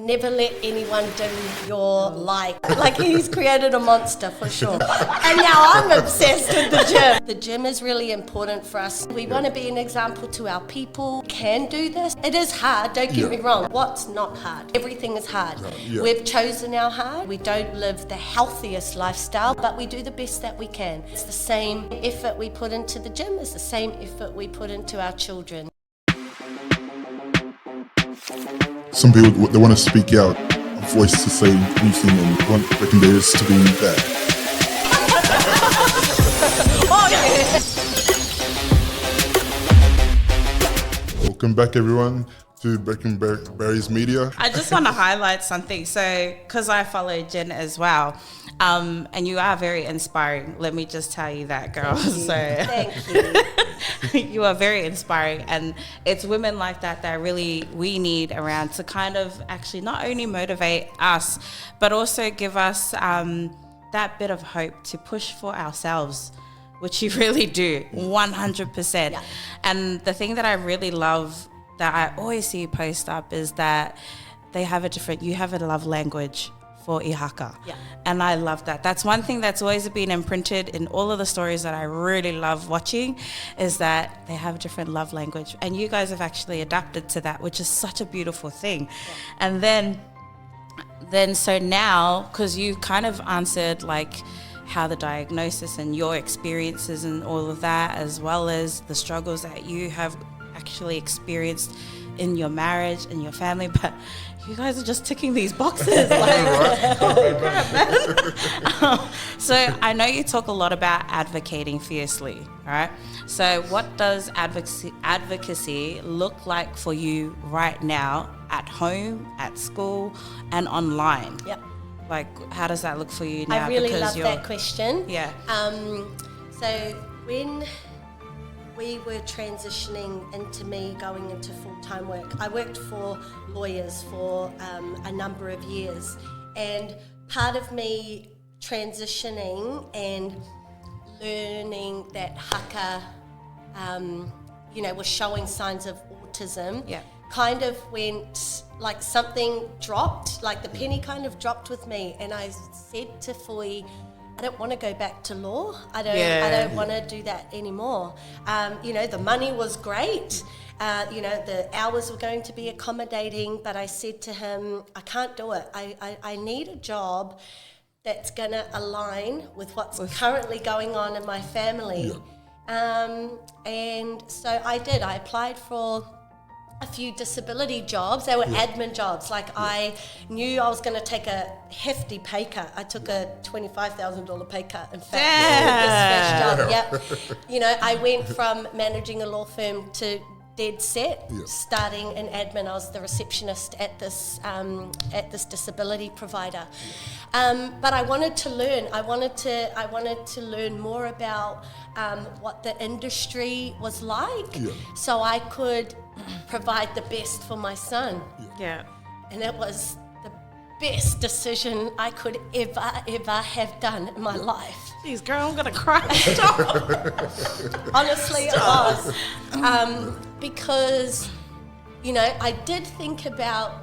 never let anyone do your like he's created a monster for sure. And now I'm obsessed with the gym. The gym is really important for us. We want to be an example to our people. Can do this. It is hard, don't get me wrong. What's not hard? Everything is hard. We've chosen our hard. We don't live the healthiest lifestyle, but we do the best that we can. It's the same effort we put into the gym as the same effort we put into our children. Some people, they want to speak out, a voice to say anything and want theirs to be bad. Oh, yeah. Welcome back, everyone, to Breaking Barriers Media. I just want to highlight something. So, because I follow Jen as well, and you are very inspiring. Let me just tell you that, girl. Thank you. You are very inspiring, and it's women like that really we need around to kind of actually not only motivate us, but also give us that bit of hope to push for ourselves, which you really do, 100%. Yeah. And the thing that I really love that I always see you post up is that you have a love language for ihaka. Yeah. And I love that. That's one thing that's always been imprinted in all of the stories that I really love watching, is that they have a different love language. And you guys have actually adapted to that, which is such a beautiful thing. Yeah. And then so now, because you kind of answered like how the diagnosis and your experiences and all of that, as well as the struggles that you have actually experienced in your marriage and your family, but you guys are just ticking these boxes. Like, holy crap, man. So I know you talk a lot about advocating fiercely, all right? So what does advocacy look like for you right now at home, at school, and online? Yep. Like, how does that look for you now? I really love that question. Yeah. So when we were transitioning into me going into full-time work, I worked for lawyers for a number of years, and part of me transitioning and learning that haka, was showing signs of autism, kind of went, like something dropped, like the penny kind of dropped with me, and I said to Fui, I don't want to go back to law. I don't want to do that anymore. The money was great. The hours were going to be accommodating, but I said to him, I can't do it. I need a job that's going to align with what's currently going on in my family. And so I did. I applied for a few disability jobs. They were admin jobs. Like I knew I was going to take a hefty pay cut. I took a $25,000 pay cut. In fact, for this first job. I went from managing a law firm to dead set, starting in admin. I was the receptionist at this disability provider. But I wanted to learn. I wanted to learn more about what the industry was like, so I could provide the best for my son. And it was the best decision I could ever have done in my life. Jeez, girl, I'm gonna cry. Honestly, it was. Because, I did think about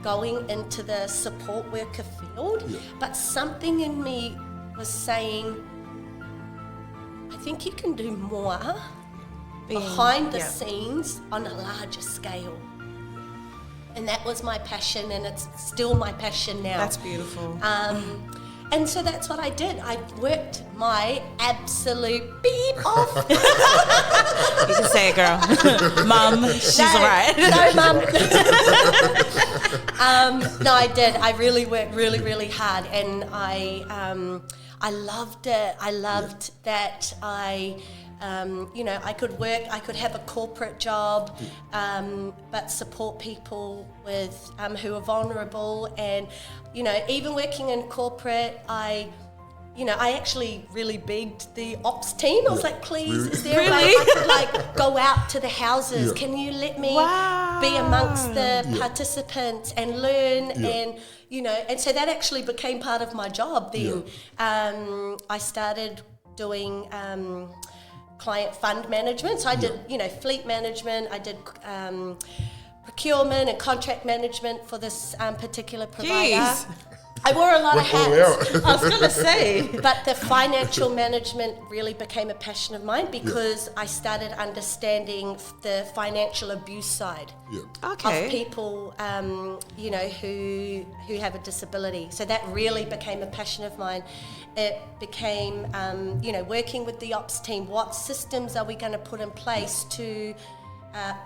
going into the support worker field, but something in me was saying, I think you can do more behind the scenes on a larger scale. And that was my passion, and it's still my passion now. That's beautiful. And so that's what I did. I worked my absolute beep off. You can say it, girl. Mum, she's right. No, Mum. No, I did. I really worked really, really hard, and I loved it. I loved that I could work, I could have a corporate job, but support people with who are vulnerable. And, even working in corporate, I actually really begged the ops team. I was like, please, is there a way I could go out to the houses? Can you let me be amongst the participants and learn? And, and so that actually became part of my job then. I started doing client fund management. So I did, fleet management. I did procurement and contract management for this particular provider. Jeez. I wore a lot of Went all the way hats. out. I was gonna say. But the financial management really became a passion of mine because I started understanding the financial abuse side Yeah. Okay. of people, you know, who have a disability. So that really became a passion of mine. It became, you know, working with the ops team. What systems are we going to put in place to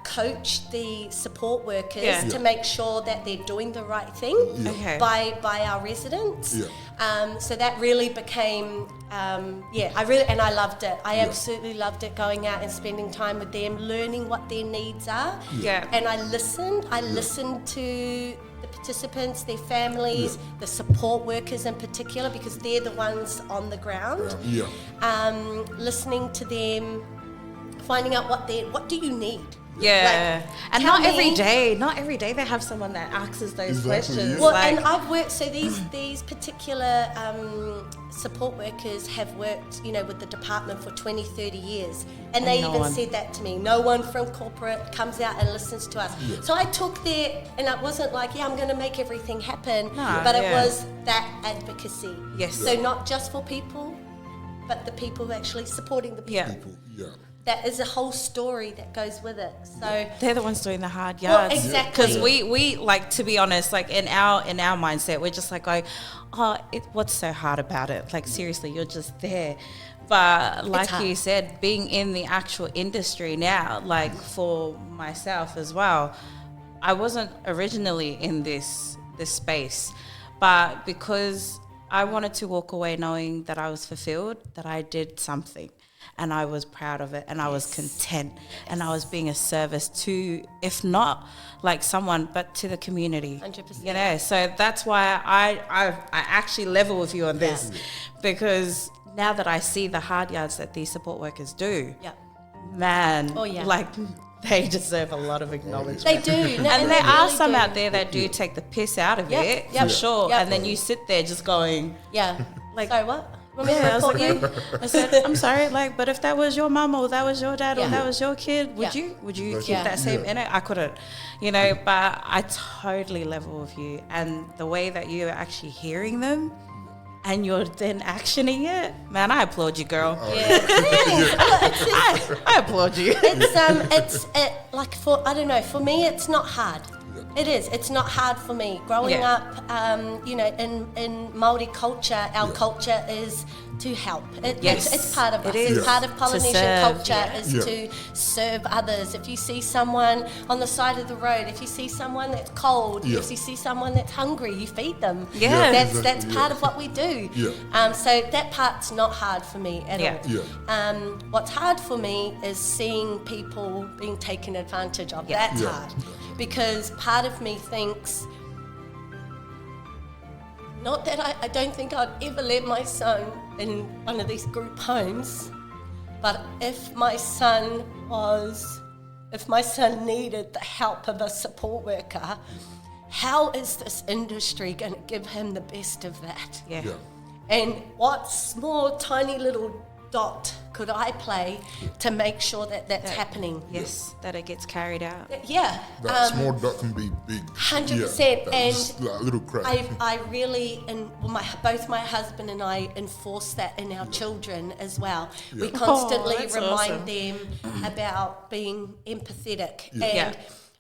coach the support workers Yeah. to make sure that they're doing the right thing Okay. by our residents? Yeah. So that really became, I loved it. I absolutely loved it, going out and spending time with them, learning what their needs are. Yeah. And I listened to the participants, their families, the support workers in particular, because they're the ones on the ground. Yeah. Listening to them, finding out what do you need? Yeah. Like, And tell not every me- day. Not every day they have someone that asks us those Exactly, questions. yeah. Well, like, and I've worked, so these particular support workers have worked, you know, with the department for 20, 30 years. And they no even one- said that to me. No one from corporate comes out and listens to us. Yeah. So I took their, and it wasn't like, I'm going to make everything happen. No, but it yeah. was that advocacy. Yes. So not just for people, but the people who are actually supporting the people. Yeah. People. Yeah. That is a whole story that goes with it. So they're the ones doing the hard Well, yards. exactly. Because we like, to be honest, like in our mindset, we're just like going, what's so hard about it? Like seriously, you're just there. But like hard. you said, being in the actual industry now, like for myself as well, I wasn't originally in this space, but because I wanted to walk away knowing that I was fulfilled, that I did something. And I was proud of it, and I was content, and I was being a service to, if not like someone, but to the community. 100%. You know, so that's why I actually level with you on this, because now that I see the hard yards that these support workers do, yeah. man, Oh, yeah. like they deserve a lot of acknowledgement. They do. No, And they there are really some do. out there that do take the piss out of Yep, it, yep, for sure. yep. And then you sit there just going, Yeah. Like- Sorry, what? Want me to yeah, I was report like, you? I said, I'm sorry, like, but if that was your mum or that was your dad or Yeah. that was your kid, would Yeah. you keep Yeah. that same Yeah. in it? I couldn't, you know, but I totally level with you. And the way that you're actually hearing them and you're then actioning it, man, I applaud you, girl. Yeah. I applaud you. Like for, I don't know, for me it's not hard. It is. It's not hard for me. Growing Yeah. up, you know, in Māori culture, our culture is to help. Yes, It's part of it us. is. It's part of Polynesian serve, culture yeah. is Yeah. to serve others. If you see someone on the side of the road, if you see someone that's cold, Yeah. if you see someone that's hungry, you feed them. Yeah. Yeah, That's exactly, part yeah. of what we do. Yeah. So that part's not hard for me at Yeah. all. Yeah. What's hard for me is seeing people being taken advantage of. Yeah. That's Yeah. hard. Because part of me thinks, not that I don't think I'd ever let my son in one of these group homes, but if my son needed the help of a support worker, how is this industry going to give him the best of that? Yeah. Yeah. And what small, tiny little dot could I play to make sure that that's happening? Yes, that it gets carried out. Yeah. That small dot can be big. 100%, Yeah, and just like a little crack. I really, and both my husband and I enforce that in our children as well. We Yeah. constantly Oh, that's remind awesome. them about being empathetic and Yeah.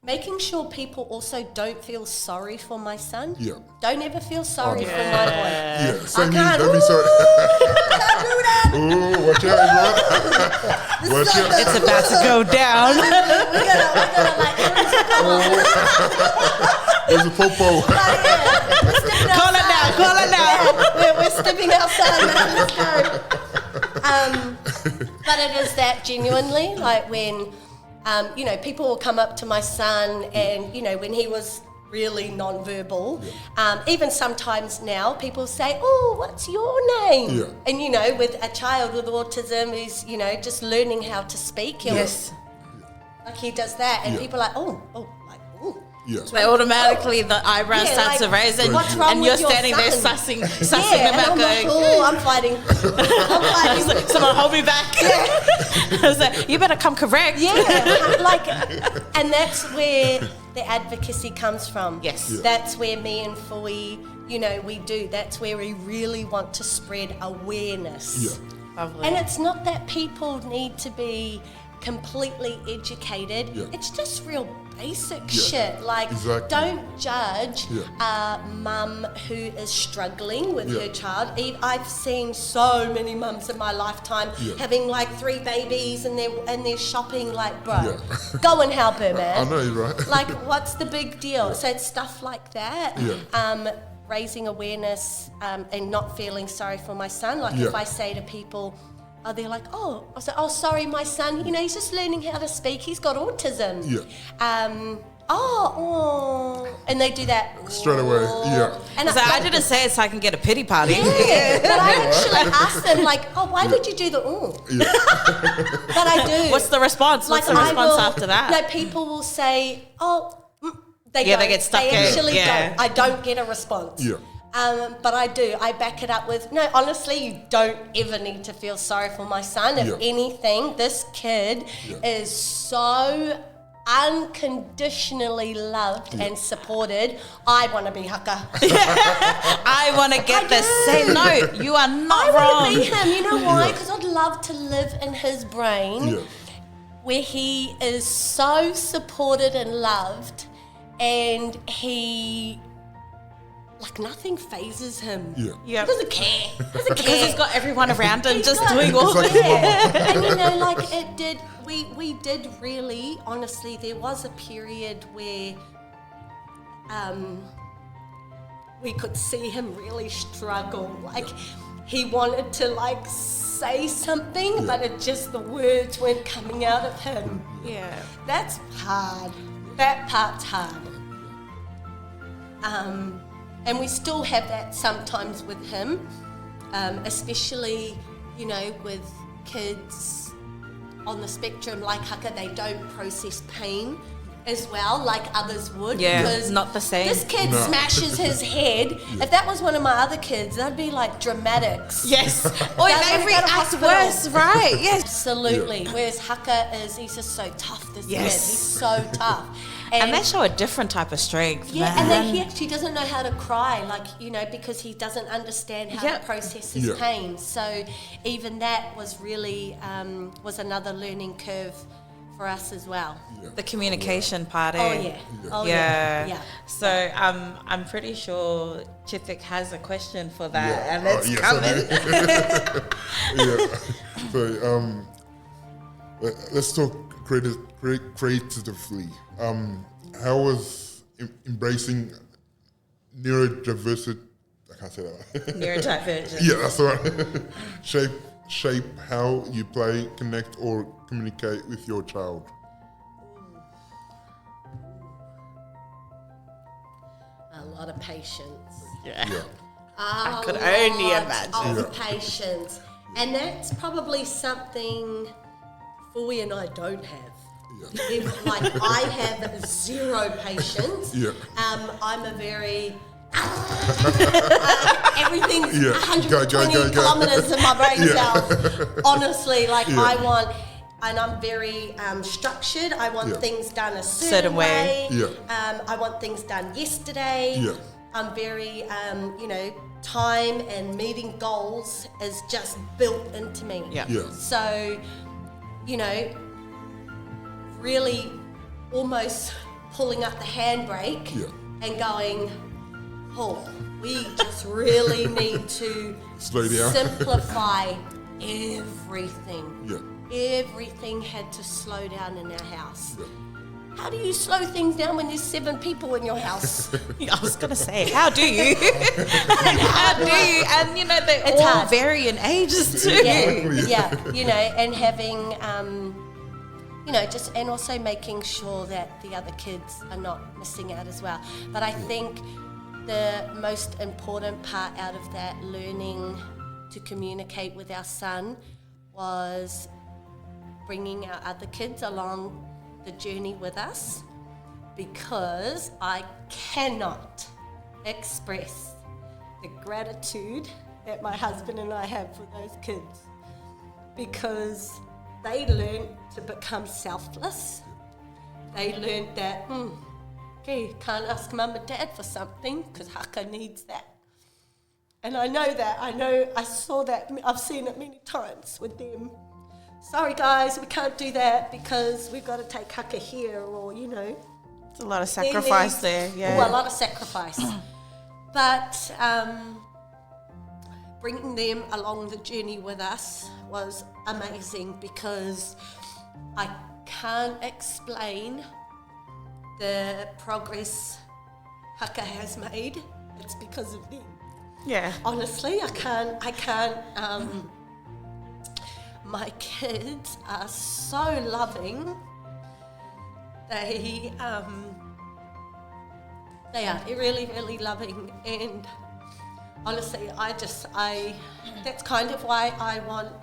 making sure people also don't feel sorry for my son. Yeah. Don't ever feel sorry no. for my boy. Yeah, same here. can't- Don't be sorry. Can't do that. Ooh, watch out, bro. Watch out. It's about to go down. We're gonna like, There's a popo. Call it now, call it now. we're stepping outside now. Let's go. But it is that genuinely, like when, you know, people will come up to my son and, you know, when he was really non-verbal, even sometimes now people say, oh, what's your name? Yeah. And, you know, with a child with autism who's, you know, just learning how to speak. Yes. Like he does that and Yeah. people are like, oh, like, oh. Yeah. They automatically, the eyebrows Yeah, start like, to raise and, what's wrong and you're with your standing there son? sussing Yeah, them and out I'm like, going, oh, I'm fighting. I'm fighting. someone hold me back. I was like, you better come correct. Yeah, like, and that's where the advocacy comes from. Yes. Yeah. That's where me and Fui, we do. That's where we really want to spread awareness. Yeah. Lovely. And it's not that people need to be completely educated. Yeah. It's just real basic Yeah, shit. Like, exactly. don't judge Yeah. a mum who is struggling with Yeah. her child. I've seen so many mums in my lifetime having like 3 babies and they're shopping. Like, bro, Yeah. go and help her, man. I know, you're right. Like, what's the big deal? So it's stuff like that. Yeah. Raising awareness and not feeling sorry for my son. Like, Yeah. if I say to people, they're like, I say, sorry, my son, he's just learning how to speak. He's got autism. Yeah. And they do that. Straight away, yeah. And I didn't say it so I can get a pity party. Yeah, but I actually ask them, like, why did you do the Yeah. But I do. What's the response? What's the response after that? No, people will say, they Yeah, don't. they get stuck in. They actually Yeah. don't. I don't get a response. Yeah. But I do. I back it up with, no, honestly, you don't ever need to feel sorry for my son. If Yeah. anything, this kid is so unconditionally loved and supported. I want to be Haka. I want to get the same. No, you are not I wrong. want to be him. You know why? Yeah. Because I'd love to live in his brain Yeah. where he is so supported and loved, and he, like, nothing phases him. Yeah. Yeah. He doesn't care. Doesn't Because care. he's got everyone around him He's just got- doing all It's the like- And like it did, we did really, honestly, there was a period where we could see him really struggle. Like, he wanted to, like, say something, but the words weren't coming out of him. Yeah. That's hard. That part's hard. And we still have that sometimes with him, especially, with kids on the spectrum like Haka. They don't process pain as well like others would. Yeah, because not the same. This kid No. smashes his head. If that was one of my other kids, that'd be like dramatics. Yes. Or Don't wanna every go to act hospital. worse, right? Yes. Absolutely. Whereas Haka he's just so tough, this kid. Yes. He's so tough. And they show a different type of strength. Yeah, man. and then he actually doesn't know how to cry, because he doesn't understand how Yeah. to process his Yeah. pain. So even that was really was another learning curve for us as well. The communication part. Oh eh? yeah, oh Yeah. yeah. So I'm pretty sure Chithik has a question for that, Yeah. and it's Yes, I coming. do. Yeah. So let's talk creatively. How was embracing neurodiversity? I can't say that. Neurodivergent. Yeah, that's right. shape how you play, connect, or communicate with your child. A lot of patience. Yeah. Yeah. I could only imagine. Of patience, and that's probably something Fui and I don't have. Like, I have zero patience. Yeah. I'm a very everything's Yeah. 120 Go. kilometers in my brain Yeah. cells. Honestly, like, Yeah. I want, and I'm very structured. I want Yeah. things done a certain Certain way. Yeah. I want things done yesterday. Yeah. I'm very, time and meeting goals is just built into me. Yeah. Yeah. So, really almost pulling up the handbrake Yeah. and going, we just really need to Slow down. simplify everything. Yeah. Everything had to slow down in our house. Yeah. How do you slow things down when there's 7 people in your house? I was gonna say, how do you? How do you? And they're It's all hard. vary in ages too. yeah, and having, and also making sure that the other kids are not missing out as well. But I think the most important part out of that learning to communicate with our son was bringing our other kids along the journey with us, because I cannot express the gratitude that my husband and I have for those kids, because they learned to become selfless. They learned that okay, can't ask mum and dad for something because haka needs that. And I know that. I saw that. I've seen it many times with them. Sorry, guys, we can't do that because we've got to take haka here, or, you know. It's a lot of sacrifice there, yeah. Well, a lot of sacrifice. But bringing them along the journey with us was amazing because I can't explain the progress haka has made. It's because of them. Yeah. Honestly, I can't. My kids are so loving. They are really, really loving, and honestly, that's kind of why I want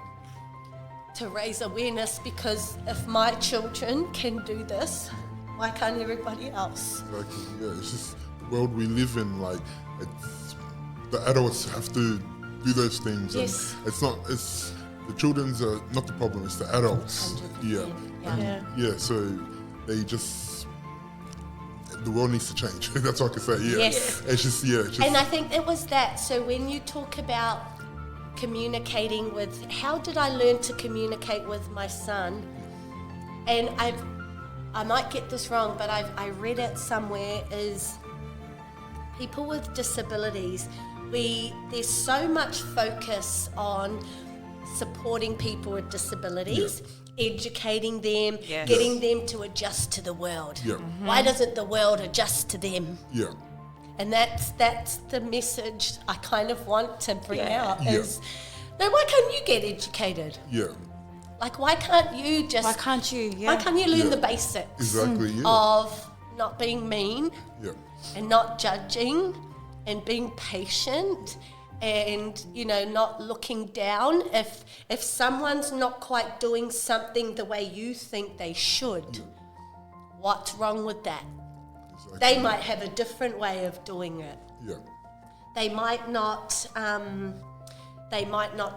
to raise awareness, because if my children can do this, why can't everybody else? Exactly. Yeah, it's just the world we live in. Like, the adults have to do those things. Yes. And it's the children's are not the problem. It's the adults. 100%. Yeah. Yeah. So they just, the world needs to change. That's all I can say. Yeah. Yes. It's just And I think it was that. So when you talk about communicating with, how did I learn to communicate with my son? And I might get this wrong, but I read it somewhere, is people with disabilities, there's so much focus on supporting people with disabilities, educating them, getting them to adjust to the world. Yeah. Why doesn't the world adjust to them? Yeah. And that's the message I kind of want to bring out is, no, why can't you get educated? Yeah. Like, why can't you just... Why can't you? Yeah. Why can't you learn the basics Exactly. Yeah. of not being mean Yeah. and not judging and being patient and, you know, not looking down if someone's not quite doing something the way you think they should? What's wrong with that? Exactly. They might have a different way of doing it. Yeah. They might not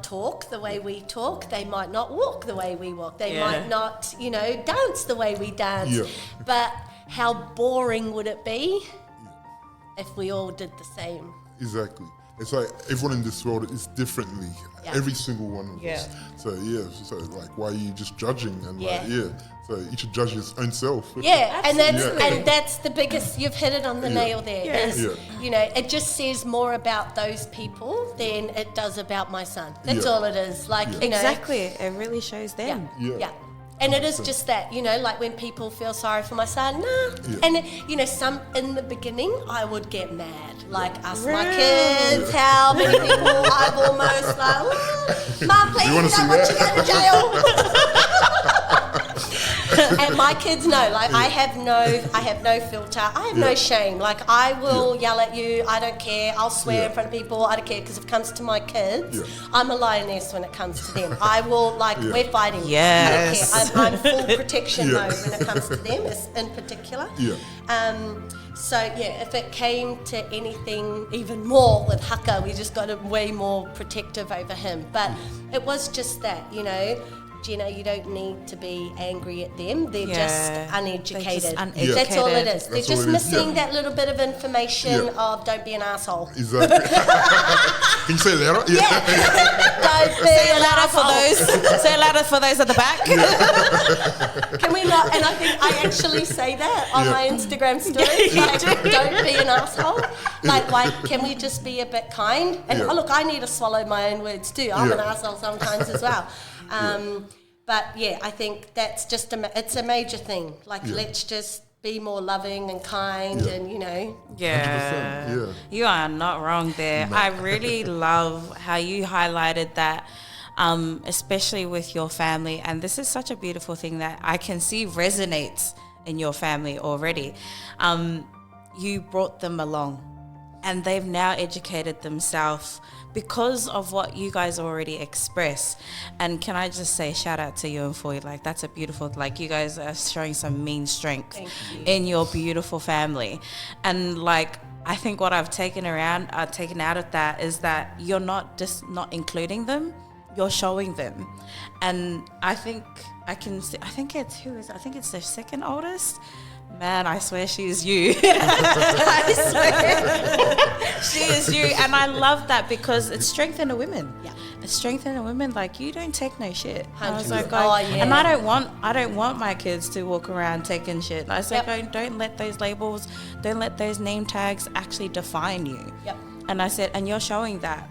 talk the way we talk. They might not walk the way we walk. They might not, you know, dance the way we dance. Yeah. But how boring would it be if we all did the same? Exactly. It's like everyone in this world is differently. Yeah. Every single one of us. So like, why are you just judging? And so you should judge your own self. Yeah, and Absolutely. and that's the biggest. You've hit it on the nail there. Yeah. Is, you know, it just says more about those people than it does about my son. That's all it is. Like, you know, Exactly. It really shows them. Yeah. And it is just that, you know, like when people feel sorry for my son, And, you know, in the beginning, I would get mad. Like, ask my kids how many people I've almost like, Mom, please, wanna we see don't want you to that? go to jail. And my kids know, like, I have no filter. I have no shame. Like, I will yell at you. I don't care. I'll swear in front of people. I don't care. Because if it comes to my kids, I'm a lioness when it comes to them. I will, like, we're fighting. Yes. I don't care. I'm full protection mode when it comes to them, in particular. So if it came to anything even more with haka, we just got way more protective over him. But it was just that, you know, Jenna, you don't need to be angry at them. They're just uneducated. That's all it is. They're just missing that little bit of information of don't be an asshole. Exactly. Can you say that? Don't be Say it an louder for asshole. those. Say it louder for those at the back. Can we not? And I think I actually say that on my Instagram stories. Like, don't be an asshole. Like, why can we just be a bit kind? And look, I need to swallow my own words too. I'm an asshole sometimes as well. But I think that's just it's a major thing. Like, let's just be more loving and kind, and you know. 100%, You are not wrong there. I really love how you highlighted that, especially with your family. And this is such a beautiful thing that I can see resonates in your family already. You brought them along, and they've now educated themselves because of what you guys already express. And can I just say shout out to you and Foy, like that's a beautiful, like you guys are showing some mean strength in your beautiful family. And like I think what I've taken out of that is that you're not just not including them, you're showing them. And I think it's their second oldest, Man, I swear she is you. I swear she is you. And I love that because it's strength in the women. Yeah. It's strength in the women. Like, you don't take no shit. I was like, 100%. going, Oh, yeah. and I don't want my kids to walk around taking shit. I was like, don't let those labels, don't let those name tags actually define you. Yep. And I said, and you're showing that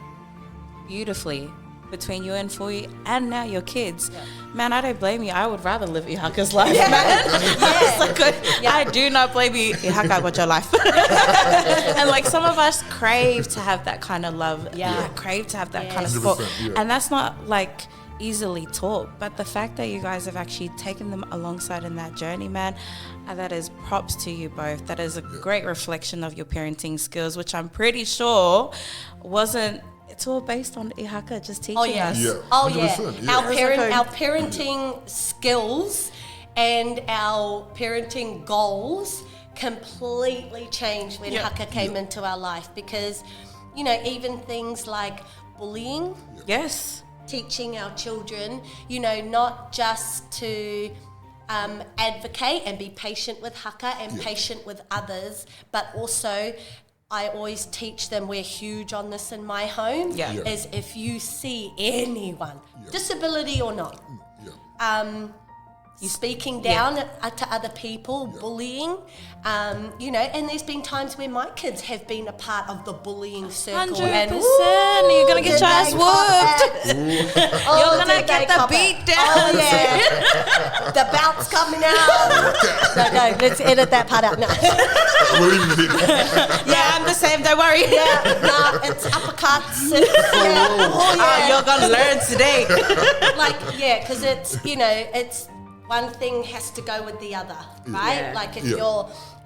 beautifully between you and Fui and now your kids. Yeah. Man, I don't blame you. I would rather live Ihaka's life, man. I was like, I do not blame you. Ihaka, what's your life? And like some of us crave to have that kind of love. Yeah. Crave to have that Yeah. kind of support. 100%, yeah. And that's not like easily taught. But the fact that you guys have actually taken them alongside in that journey, man, that is props to you both. That is a great reflection of your parenting skills, which I'm pretty sure wasn't. It's all based on Ihaka just teaching us. Yeah. Oh 100%, yeah. yeah. Our parenting skills and our parenting goals completely changed when Haka came into our life, because even things like bullying, Yes. teaching our children, not just to advocate and be patient with Haka and patient with others, but also I always teach them, we're huge on this in my home, is if you see anyone, disability or not, you speaking down to other people, bullying, and there's been times where my kids have been a part of the bullying circle. 100%. And You're going to get your ass whooped. You're going to get the beat down. Oh, yeah. The bout's coming out. No, let's edit that part out. No. We're leaving it in. Yeah, I'm the same. Don't worry. It's uppercuts. You're going to learn today. Because it's one thing has to go with the other, right? Yeah. Like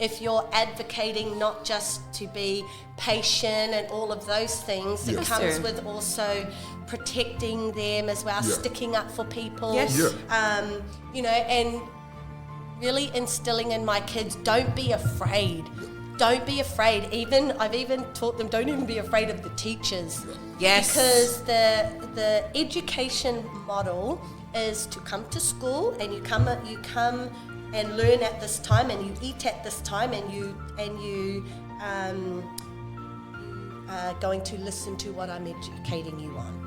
if you're advocating not just to be patient and all of those things, it comes true. with also protecting them as well, sticking up for people. Yes. And really instilling in my kids, don't be afraid. Don't be afraid. I've even taught them, don't even be afraid of the teachers. Yes. Because the education model is to come to school and you come and learn at this time and you eat at this time and you are going to listen to what I'm educating you on.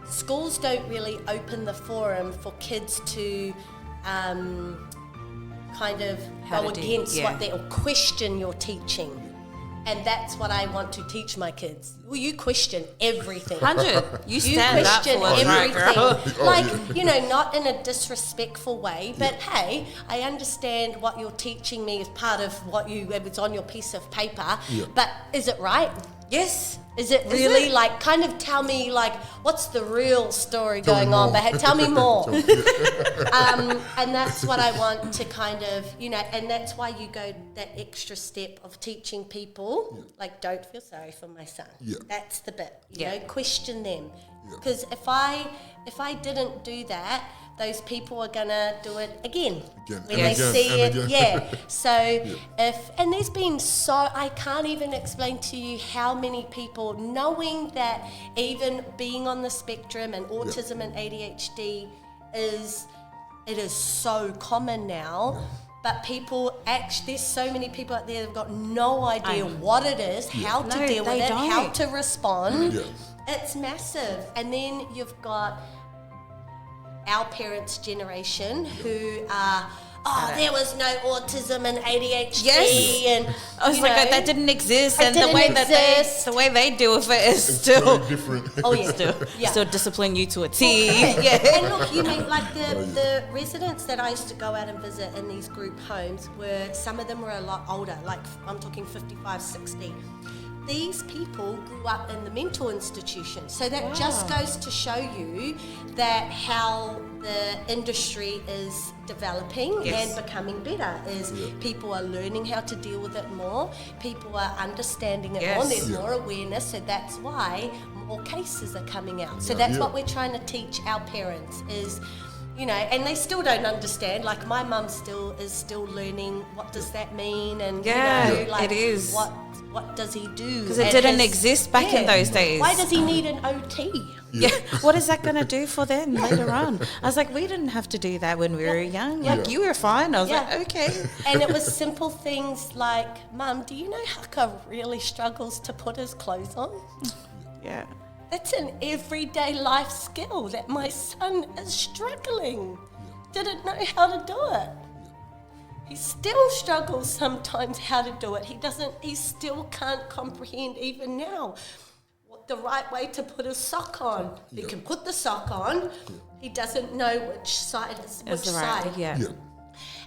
Schools don't really open the forum for kids to kind of go against what they or question your teaching. And that's what I want to teach my kids. Well, you question everything. 100. You stand up for question what's right, everything. girl. Not in a disrespectful way, but hey, I understand what you're teaching me is part of what it's on your piece of paper, but is it right? Yes. Is it really kind of tell me what's the real story going on? But tell me more. And that's what I want to kind of, and that's why you go that extra step of teaching people, don't feel sorry for my son. Yeah. That's the bit, you know, question them. Because if I didn't do that, those people are gonna do it again when they see it. Yeah. So and there's been I can't even explain to you how many people, knowing that even being on the spectrum and autism and ADHD is so common now. But people there's so many people out there that've got no idea what it is, how to deal with it, how to respond. Yeah. It's massive. And then you've got our parents' generation who are, there was no autism and ADHD. Yes. And I was that didn't exist, and didn't the way exist. the way they deal with it is It's still very different. Oh yeah, still discipline you to a T. And look, you mean the residents that I used to go out and visit in these group homes some of them were a lot older, like I'm talking 55, 60. These people grew up in the mental institution. So that just goes to show you that how the industry is developing and becoming better is people are learning how to deal with it more. People are understanding it more. There's more awareness. So that's why more cases are coming out. So that's what we're trying to teach our parents is, and they still don't understand. Like my mum is still learning what does that mean and it is. What does he do? Because it didn't exist back in those days. Why does he need an OT? Yeah. What is that going to do for them later on? I was like, we didn't have to do that when we were young. Like, you were fine. I was Yeah. like, okay. And it was simple things like, Mum, do you know Haka really struggles to put his clothes on? Yeah. It's an everyday life skill that my son is struggling. Didn't know how to do it. He still struggles sometimes how to do it. He still can't comprehend even now what the right way to put his sock on. He can put the sock on. He doesn't know which side is which It's right. side. Yeah.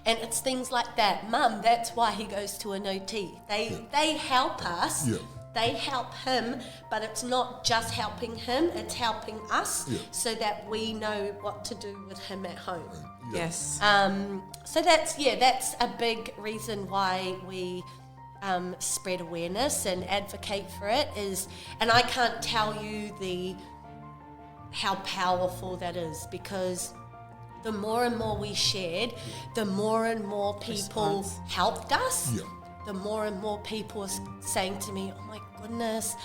And it's things like that. Mum, that's why he goes to an OT. They help us. Yeah. They help him, but it's not just helping him, it's helping us so that we know what to do with him at home. Yes. So that's a big reason why we spread awareness and advocate for it is, and I can't tell you how powerful that is, because the more and more we shared, the more and more people helped us. Yeah. The more and more people are saying to me, oh my goodness,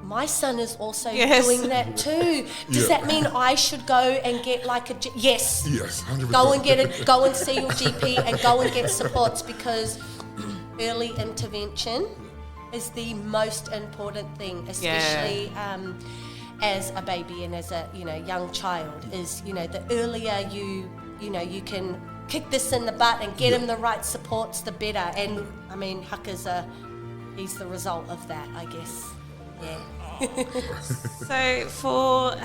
my son is also doing that too. Does that mean I should go and get like yes. Yes, 100%. Go and see your GP and go and get supports, because early intervention is the most important thing, especially as a baby and as a young child. Is the earlier you can kick this in the butt and get him the right supports, the better. And I mean, Haka's he's the result of that, I guess. Yeah. So for,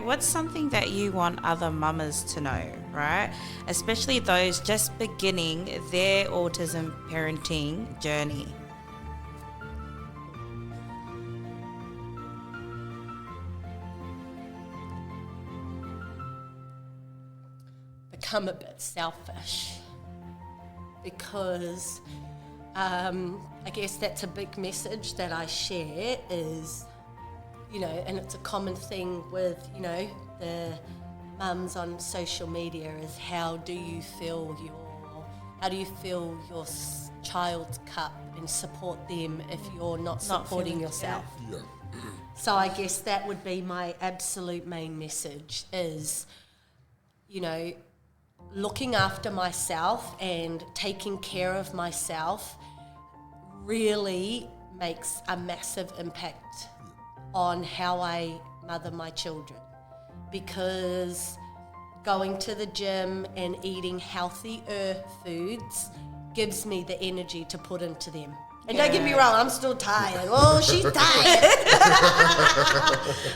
what's something that you want other mamas to know, right? Especially those just beginning their autism parenting journey. Become a bit selfish, because I guess that's a big message that I share is, and it's a common thing with, the mums on social media is how do you fill your child's cup and support them if you're not supporting yourself. Yeah. So I guess that would be my absolute main message is, looking after myself and taking care of myself really makes a massive impact on how I mother my children, because going to the gym and eating healthier foods gives me the energy to put into them. And don't get me wrong, I'm still tired. Oh, she's tired.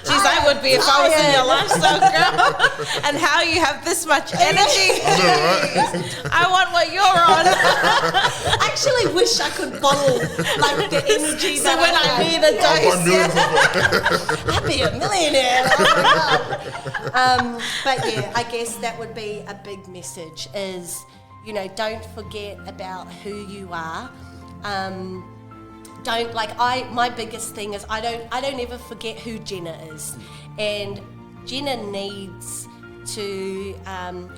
Jeez, I would be if I was in your lifestyle, girl. And how you have this much energy. I know, right? I want what you're on. I actually wish I could bottle like the energy So that when I need a dose, I'd be a millionaire. But yeah, I guess that would be a big message is, don't forget about who you are. My biggest thing is I don't ever forget who Jenna is, and Jenna needs to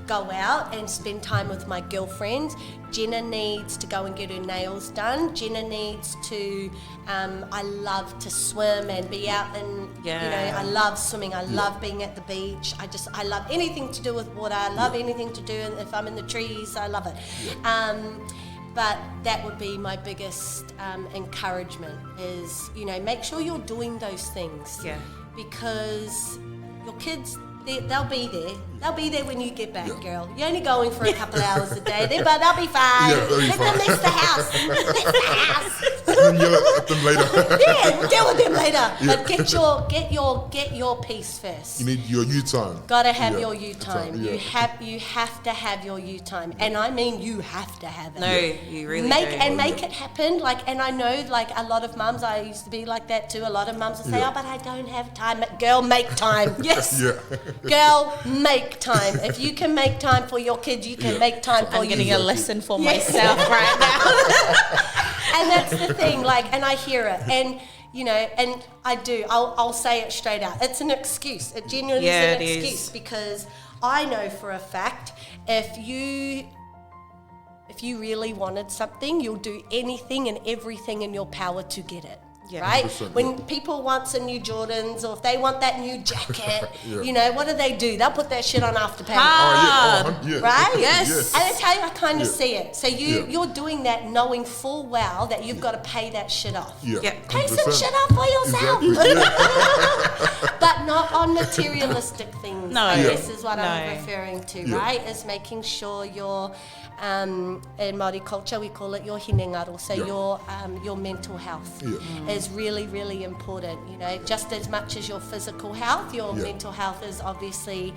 go out and spend time with my girlfriends. Jenna needs to go and get her nails done. Jenna needs to I love to swim and be out and I love swimming. I love being at the beach. I love anything to do with water. I love anything to do if I'm in the trees. I love it. But that would be my biggest encouragement is, make sure you're doing those things. Yeah. Because your kids, they'll be there. They'll be there when you get back, girl. You're only going for a couple hours a day, but they'll be fine. Yeah, they'll be Let them fine. miss the house. Miss the house. And yell at them later. Yeah, we'll deal with them later. But get your peace first. You need your you time. Gotta have your you time. Yeah. You have to have your you time, and I mean you have to have it. No, you really make do. make it happen. And I know a lot of mums. I used to be like that too. A lot of mums will say, Yeah. "Oh, but I don't have time." Girl, make time. Yes. Yeah. Girl, make time. If you can make time for your kids, you can make time for I'm you. getting a lesson for Yes. myself right now. And that's the thing, and I hear it, and and I do. I'll say it straight out. It's an excuse. It genuinely is an it excuse is. because I know for a fact if you really wanted something, you'll do anything and everything in your power to get it. Yeah. right? 100%, When people want some new Jordans or if they want that new jacket, Yeah. you know, what do? They'll put that shit on Afterpay. Yeah. Right? Yes. And that's how I kind of Yeah. see it. So Yeah. you're doing that knowing full well that you've got to pay that shit off. Yeah. Yeah. Pay some 100%. shit off for yourself. Exactly. Yeah. But not on materialistic things, No. I Yeah. guess is what I'm No. referring to, Yeah. right? Is making sure your, in Māori culture, we call it your hinengaro, so Yeah. your mental health Yeah. is really, really important. You know, just as much as your physical health, your Yeah. mental health is obviously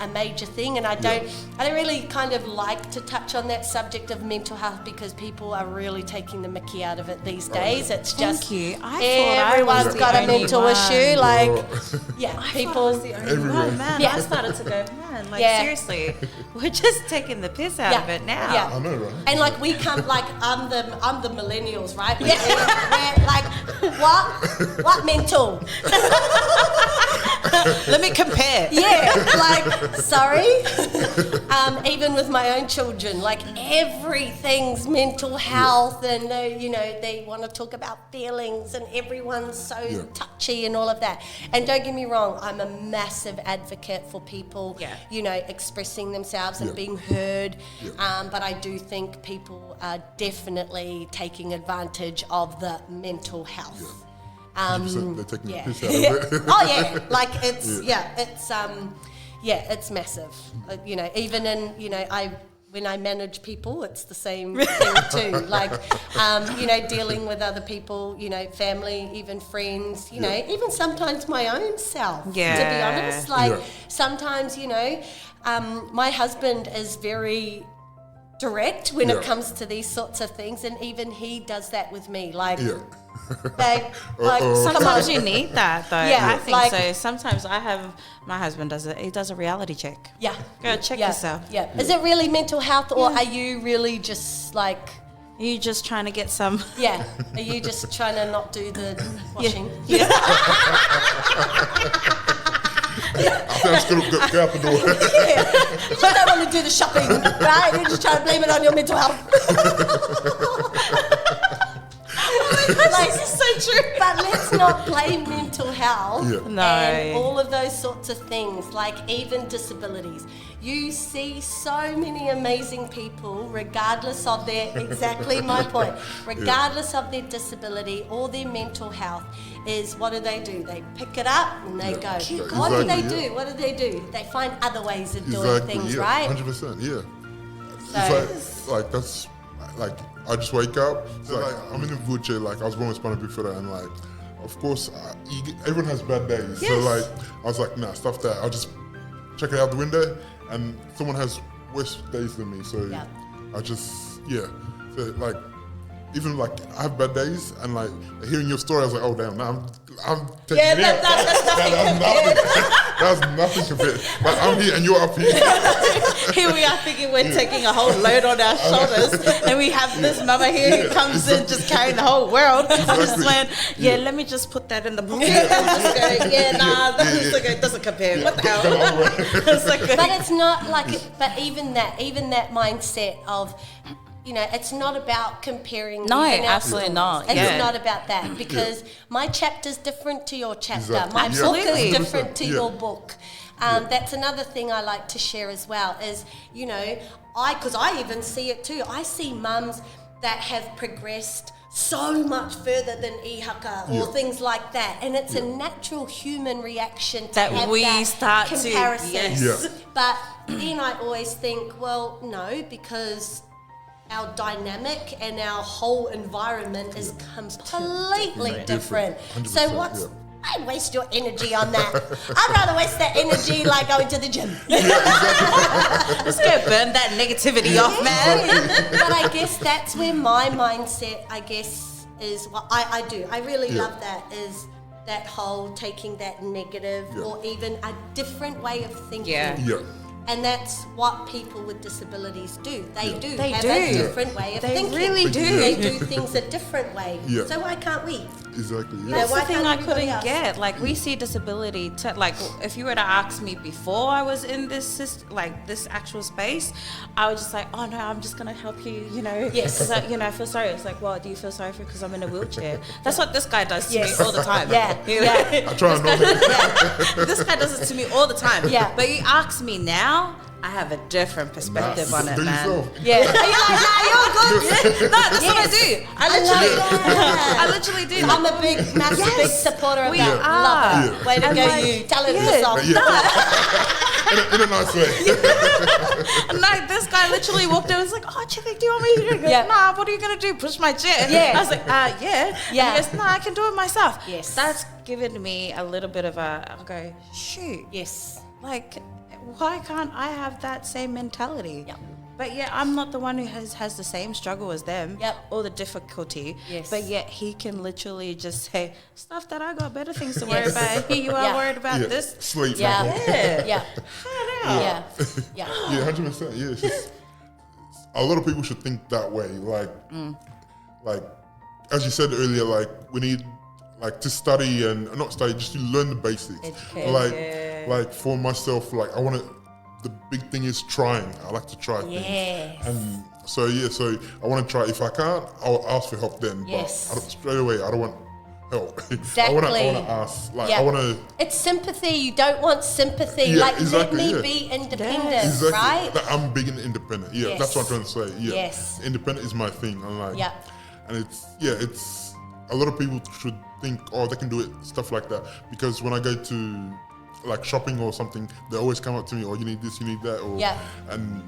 a major thing. And I don't really kind of like to touch on that subject of mental health because people are really taking the mickey out of it these days. It's just Thank you. I thought I everyone's was the got a only mental one. issue. Like, Yeah. yeah, people. Everywhere. Man, Yeah. I started to go, man, like Yeah. seriously, we're just taking the piss out of it now. Yeah. I know, right? And like we come, like I'm the millennials, right? We're like, what mental? Let me compare. Yeah, like sorry. Even with my own children, like everything's mental health, and you know they want to talk about feelings, and everyone's so Yeah. touchy and all of that. And don't get me wrong, I'm a massive advocate for people, you know, expressing themselves and Yeah. being heard. Yeah. But I do think people are definitely taking advantage of the mental health. 100% they're taking Yeah. the piss out of it. Oh yeah, like it's it's massive. You know, even in when I manage people, it's the same thing too. Like, you know, dealing with other people, you know, family, even friends, you know, even sometimes my own self. To be Yeah. honest, like Yeah. sometimes, you know, my husband is very direct when it Yeah. comes to these sorts of things, and even he does that with me. Like, Yeah. babe, like, Uh-oh. come on. Sometimes you need that though. Yeah, I think like- so. Sometimes my husband does it. He does a reality check. Yeah. Go check Yeah. yourself. Yeah. Is it really mental health, or are you really just like, Are you just trying to get some? yeah, are you just trying to not do the washing? I think I'm just going to go out the door. You just don't want to do the shopping, right? You're just trying to blame it on your mental health. Like, This is so true. but let's not blame mental health Yeah. No. and all of those sorts of things, like even disabilities. You see so many amazing people, regardless of their, exactly my point, regardless of their disability or their mental health, is what do? They pick it up and they go. Yeah. What do they Exactly, do? yeah. What do? They find other ways of doing Exactly, things, yeah. right? 100%, yeah. So- It's like that's like I just wake up. So like I'm in a wheelchair. Like I was born with spinal bifida, and like of course everyone has bad days. So like I was like, nah, stuff that. I'll just check it out the window, and someone has worse days than me. So Yeah. I just So like even like I have bad days, and like hearing your story, I was like, oh damn, now I'm taking Yeah, it out. that's nothing That's nothing compared. Like I'm here and you're up here. Here we are thinking we're taking a whole load on our shoulders, and we have this mama here who comes in just carrying the whole world. I'm just Exactly. like, let me just put that in the pocket. I'm just going, it doesn't compare. What the hell? It's like, But it's not like, but even that mindset of, you know, it's not about comparing. No, even our absolutely stories. not, It's yeah. not about that because my chapter's different to your chapter. Exactly. My Yeah. book Absolutely. is different to 100%, your yeah. book. That's another thing I like to share as well is, you know, because I even see it too. I see mums that have progressed so much further than ihaka or Yeah. things like that, and it's a natural human reaction to That have we that start to- comparison. yes. Yeah. But then I always think, well, no, because our dynamic and our whole environment is completely different. 100%, So what's yeah. I waste your energy on that. I'd rather waste that energy like going to the gym. let's go burn that negativity off, man. But I guess that's where my mindset, I guess, is what I do. I really Yeah. love that, is that whole taking that negative Yeah. or even a different way of thinking. Yeah. Yeah. And that's what people with disabilities do. They do They have do. a different way of They thinking. really do. They do things a different way. Yeah. So why can't we? Exactly. Yeah, Yeah. That's why the thing can't I everybody couldn't else? get. Like, we see disability, like, if you were to ask me before I was in this actual space, I was just like, oh no, I'm just going to help you, you know. Yes. Because, I feel sorry. It's like, well, do you feel sorry for because I'm in a wheelchair? That's what this guy does to Yes. me all the time. Yeah, You know? yeah. I try and know that. This guy does it to me all the time. Yeah. But you ask me now, I have a different perspective on it, Do man. yourself. Yeah. Are you like, nah, you're good. No, that's what I Yes. do. I love that. I literally do. I'm a big, massive, big supporter of We that. are. Love it. Yeah. Way to And go, like, you. Tell it yeah. yourself. Yeah. in a nice way. And like this guy literally walked in and was like, "Oh, Chippy, do you want me to do it?" Yeah. Nah, what are you gonna do? Push my chair? Yeah. I was like, yeah. Yeah. And he goes, "Nah, I can do it myself." Yes. That's given me a little bit of I'll go, shoot, Yes. like, why can't I have that same mentality? Yep. But yeah, I'm not the one who has the same struggle as them, Yep. or the difficulty. Yes. But yet he can literally just say stuff that I got better things to worry Yes. about. Here you are Yeah. worried about Yeah. this. Sleep. Yeah. Yeah. Yeah. I know. Yeah. Yeah. Yeah, 100%. Yeah, it's just, a lot of people should think that way. Like as you said earlier, like we need like to study and not study, just to learn the basics. Educate. Like for myself, like I want to. The big thing is trying. I like to try Yes. things, and so I want to try. If I can't, I'll ask for help then. Yes. But straight away, I don't want help. Exactly. I want to ask. Like Yeah. I want to. It's sympathy. You don't want sympathy. Yeah, like, exactly, let me yeah. be independent, Exactly. right? Like, I'm big and independent. Yeah, Yes. that's what I'm trying to say. Yeah. Yes. Independent is my thing. And like, Yeah. and it's a lot of people should think, oh, they can do it, stuff like that. Because when I go to like shopping or something, they always come up to me, oh, you need this, you need that, or Yeah. and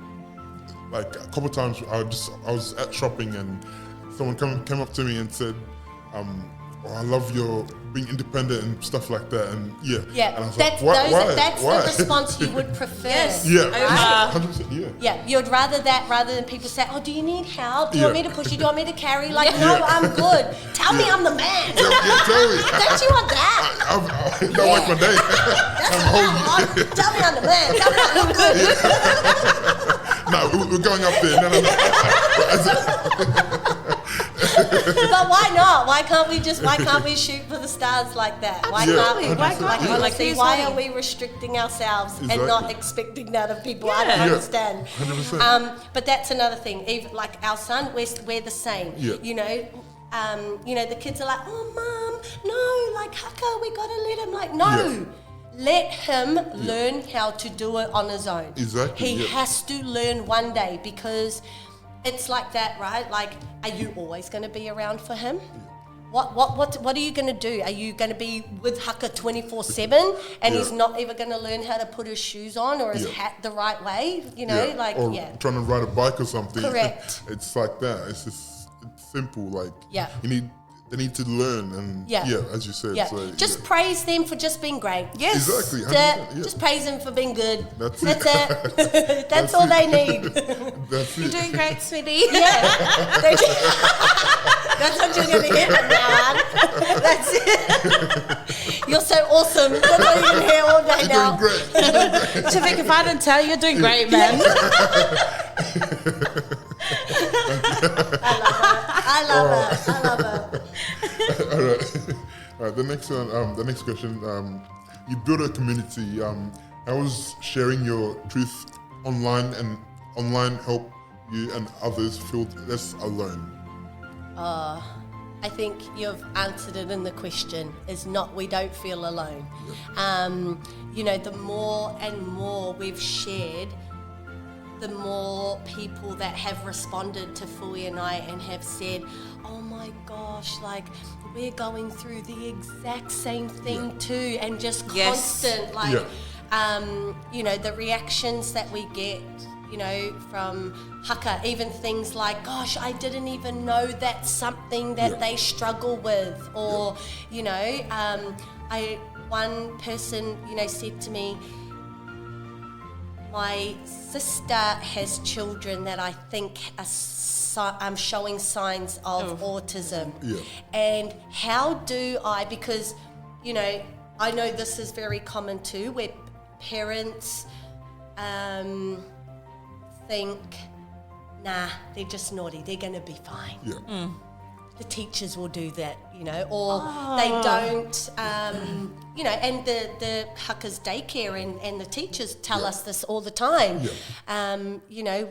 like a couple of times I was at shopping and someone came up to me and said, oh, I love your being independent and stuff like that, and yeah. Yeah. And I was That's like, why? that's Why? the response you would prefer. Yes. Yeah, Right? 100%, yeah. Yeah, you'd rather that rather than people say, "Oh, do you need help? Do you want me Yeah. to push you? Do you want me to carry?" Like, no, I'm good. Tell me I'm the man. Tell me. Don't you want that? That makes my day. That's what I want. Tell me I'm the man. Tell me I'm good. No, we're going up there. No. But why not? Why can't we shoot for the stars like that? Why Absolutely. can't we? Why can't Like, we? Like, honestly, who's why wanting- are we restricting ourselves Exactly. and not expecting that of people? I Yeah. don't Yeah. understand. 100%. But that's another thing. Even like our son, we're the same. Yeah. You know, the kids are like, "Oh, mom, no, like Haka, we gotta let him." Like, no. Yeah. Let him learn how to do it on his own. Exactly, He yeah. has to learn one day because it's like that, right? Like, are you always going to be around for him? What are you going to do? Are you going to be with Haka 24/7 and Yeah. he's not ever going to learn how to put his shoes on or his Yeah. hat the right way? You know, or trying to ride a bike or something. Correct. It's like that. It's simple. Like Yeah. they need to learn, and Yeah. as you said. Yeah, So, just yeah. praise them for just being great. Yes. Exactly. That's it. 100%, yeah. Just praise them for being good. That's That's it. it. That's all they need. That's You're it. doing great, sweetie. Yeah. That's what you're going to hear from now on. That's it. You're so awesome. That's what you're going to hear all day You're now. doing great. Tavik, if I didn't tell you, you're doing great, man. I love it. All right. The next one. The next question. You build a community. How was sharing your truth online help you and others feel less alone? I think you've answered it in the question. Is not we don't feel alone. You know, the more and more we've shared, the more people that have responded to Fui and I and have said, "Oh my gosh, like we're going through the exact same thing too," and just Yes. constant like, Yeah. you know, the reactions that we get. You know, from Haka, even things like, "Gosh, I didn't even know that's something that Yeah. they struggle with," or you know, one person, you know, said to me, "My sister has children that I think are showing signs of autism." Yeah. And how do I, because, you know, I know this is very common too, where parents think, nah, they're just naughty, they're going to be fine. Yeah. The teachers will do that, or they don't, and the Huckers daycare and the teachers tell us this all the time. Yeah.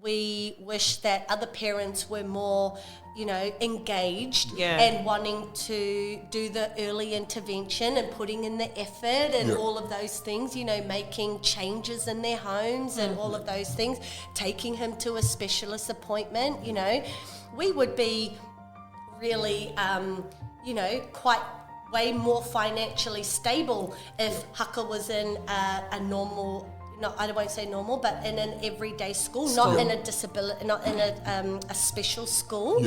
We wish that other parents were more, engaged Yeah. and wanting to do the early intervention and putting in the effort and Yeah. all of those things, making changes in their homes and all of those things, taking him to a specialist appointment, we would be really, quite way more financially stable if Haka was in a normal, no, I won't say normal, but in an everyday school, not in a disability, not in a special school.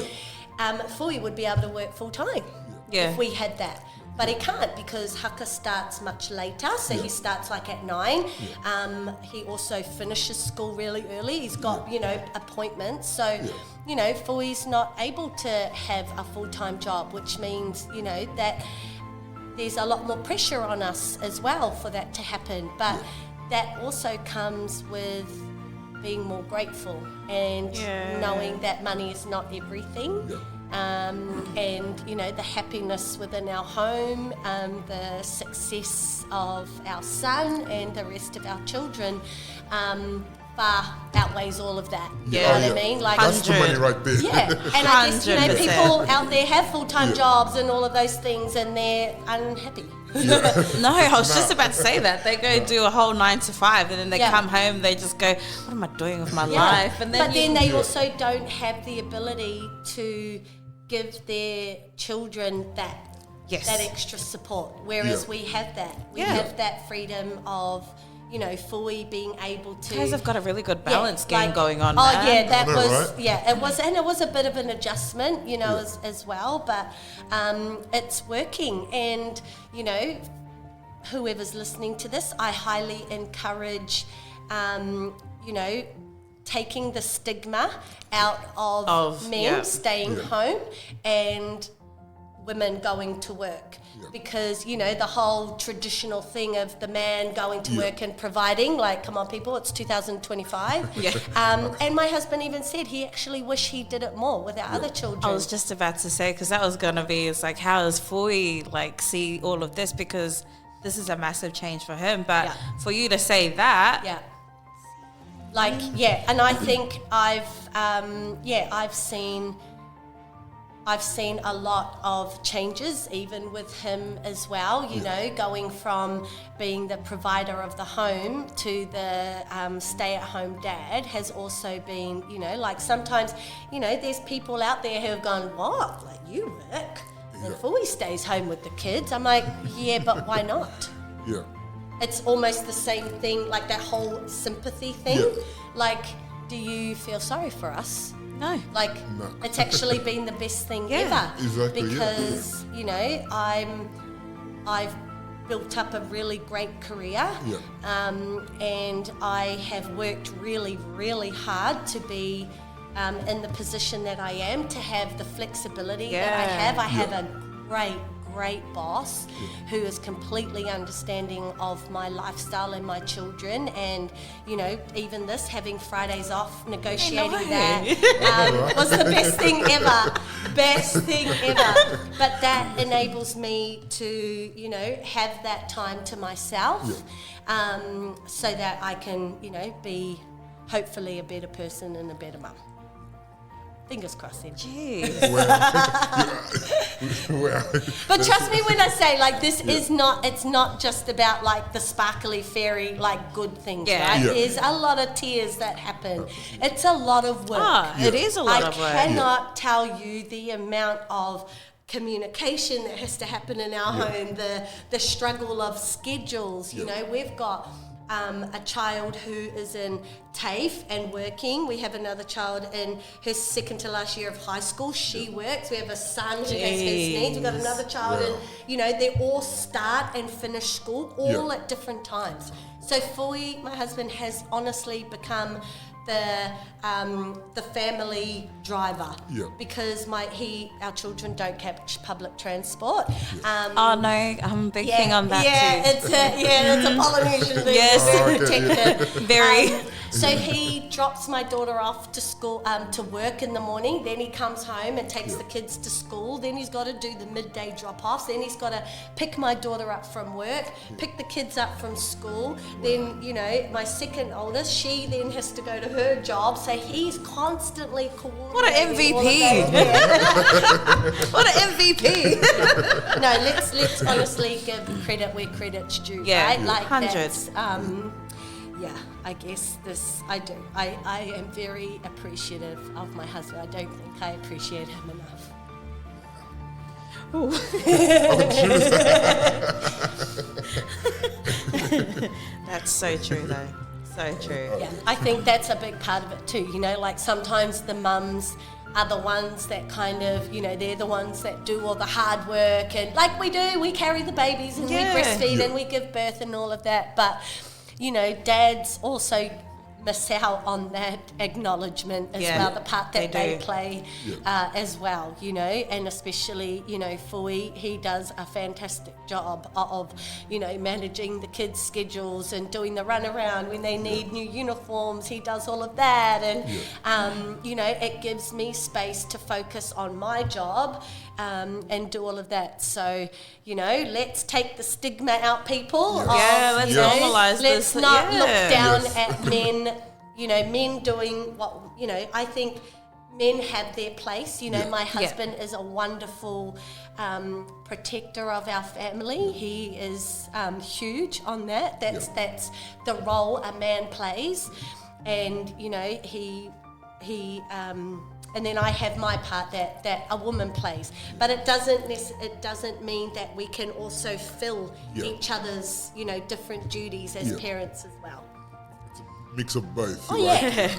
Fui would be able to work full time if we had that. But he can't because Haka starts much later, so he starts like at 9. He also finishes school really early. He's got, appointments. So, Fui's not able to have a full-time job, which means, that there's a lot more pressure on us as well for that to happen. But that also comes with being more grateful and knowing that money is not everything. And the happiness within our home, the success of our son and the rest of our children far outweighs all of that. You know what I mean? Like, that's the money right there. Yeah, and I guess 100%. people out there have full-time jobs and all of those things, and they're unhappy. No, I was just about to say that. They go do a whole 9 to 5 and then they come home, they just go, what am I doing with my life? And then but then they also don't have the ability to give their children that extra support, whereas we have that. We have that freedom of, Fui being able to. You guys have got a really good balance game going on. Oh man. yeah, that know, was right? it was a bit of an adjustment, as well, but it's working, and whoever's listening to this, I highly encourage, taking the stigma out of men staying home and women going to work. Because, the whole traditional thing of the man going to work and providing, like, come on, people, it's 2025. And my husband even said he actually wished he did it more with our other children. I was just about to say, because that was going to be, it's like, how does Fui, see all of this? Because this is a massive change for him. But for you to say that. And I think I've seen a lot of changes even with him as well, going from being the provider of the home to the stay-at-home dad has also been, sometimes, there's people out there who have gone, what, like you work and Fui stays home with the kids? I'm like, yeah, but why not? Yeah. It's almost the same thing, like that whole sympathy thing. Like, do you feel sorry for us? No. Like, it's actually been the best thing ever. Exactly, because, I've built up a really great career. And I have worked really, really hard to be in the position that I am, to have the flexibility that I have. I have a great boss who is completely understanding of my lifestyle and my children, and even this, having Fridays off, negotiating that was the best thing ever. But that enables me to have that time to myself, so that I can be hopefully a better person and a better mum. Fingers crossed then. Jeez. But trust me when I say, this is not, it's not just about the sparkly fairy, good things, right? There's a lot of tears that happen. It's a lot of work. It is a lot of work. I cannot tell you the amount of communication that has to happen in our home, the struggle of schedules. We've got a child who is in TAFE and working. We have another child in her second to last year of high school. She works. We have a son who gets his needs. We've got another child in, they all start and finish school all at different times. So Fui, my husband, has honestly become the family driver. Yeah. Because our children don't catch public transport. Oh no, I'm a big thing on that too. It's a Polynesian thing. Yes. Oh, okay, Protect it. Very. So he drops my daughter off to school, to work in the morning. Then he comes home and takes the kids to school. Then he's got to do the midday drop-offs. Then he's got to pick my daughter up from work, pick the kids up from school. Then, my second oldest, she then has to go to her job. So he's constantly coordinating. What an MVP! What an MVP! No, let's honestly give credit where credit's due, Yeah, right? Like 100. that's, I guess I do. I am very appreciative of my husband. I don't think I appreciate him enough. That's so true, though. So true. Yeah, I think that's a big part of it too. Like sometimes the mums are the ones that kind of, they're the ones that do all the hard work, and like we carry the babies and we breastfeed and we give birth and all of that. But, dads also miss out on that acknowledgement as well, the part that they play as well, and especially, Fui, he does a fantastic job of, managing the kids' schedules and doing the runaround when they need new uniforms. He does all of that, and, it gives me space to focus on my job and do all of that. So, let's take the stigma out, people. Let's normalise this. Let's not look down at men, men doing what, I think men have their place. My husband is a wonderful protector of our family. He is huge on that. That's the role a man plays. And, he and then I have my part that a woman plays, but it doesn't mean that we can also fill each other's different duties as parents as well. It's a mix of both. Oh yeah,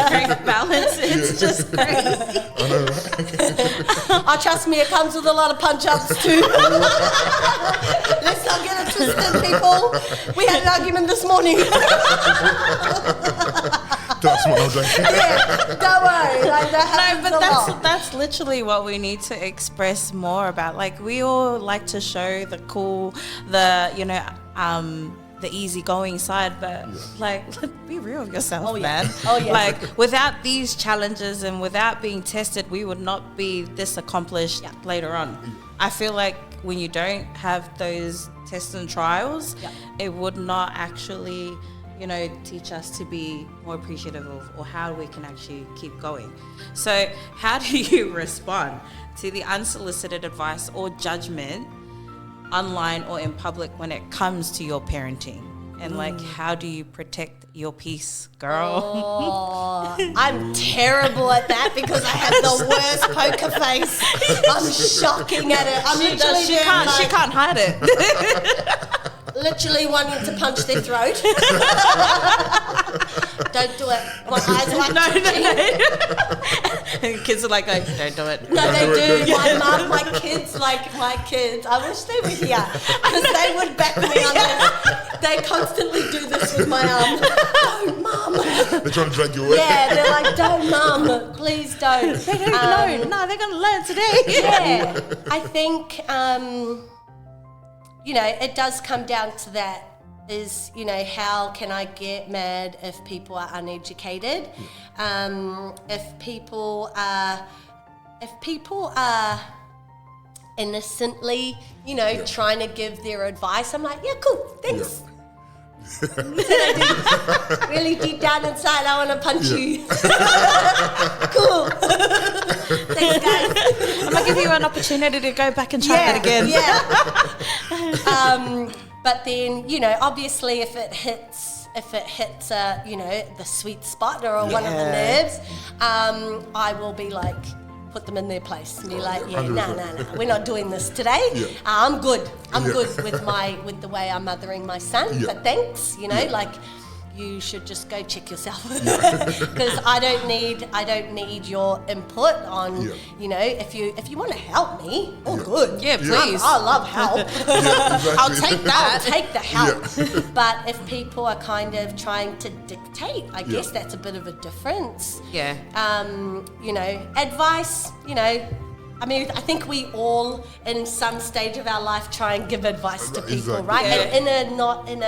Great balance. It's just crazy. I know, right? Oh, trust me, it comes with a lot of punch-ups too. Let's not get it twisted, people. We had an argument this morning. That's what I'm saying. Don't worry. Like that No, but that's literally what we need to express more about. Like, we all like to show the cool, the easygoing side, but like, be real with yourself, man. Oh yeah. Like, without these challenges and without being tested, we would not be this accomplished later on. I feel like when you don't have those tests and trials, it would not actually, teach us to be more appreciative of, or how we can actually keep going. So how do you respond to the unsolicited advice or judgment online or in public when it comes to your parenting? And like, how do you protect your peace, girl? Oh, I'm terrible at that because I have the worst poker face. I'm shocking at it. I'm literally She can't hide it. literally wanting to punch their throat. Don't do it. My eyes are like No. And kids are like, don't do it. No, they do. My mum, my kids. I wish they were here because they would back me on this. They constantly do this with my arm. Don't, Mum. They're trying to drag you away. Yeah, they're like, don't, Mum. Please don't. They don't know. No, they're going to learn today. Yeah. I think, it does come down to that. Is, how can I get mad if people are uneducated? If people are innocently, trying to give their advice, I'm like, yeah, cool, thanks. Really deep down inside, I want to punch you. Cool. Thanks, guys. I'm going to give you an opportunity to go back and try that again. Yeah. But then, obviously if it hits, the sweet spot or one of the nerves, I will be like, put them in their place and be like, no, we're not doing this today. Yeah. I'm good. I'm good with the way I'm mothering my son. Yeah. But thanks, you should just go check yourself because I don't need your input on you know if you want to help me, good. Yeah, please. I love help. Exactly. I'll take that. I'll take the help. But if people are kind of trying to dictate, I guess that's a bit of a difference. Yeah. You know, advice, you know, I mean, I think we all in some stage of our life try and give advice to people, Exactly. right? Yeah. And not in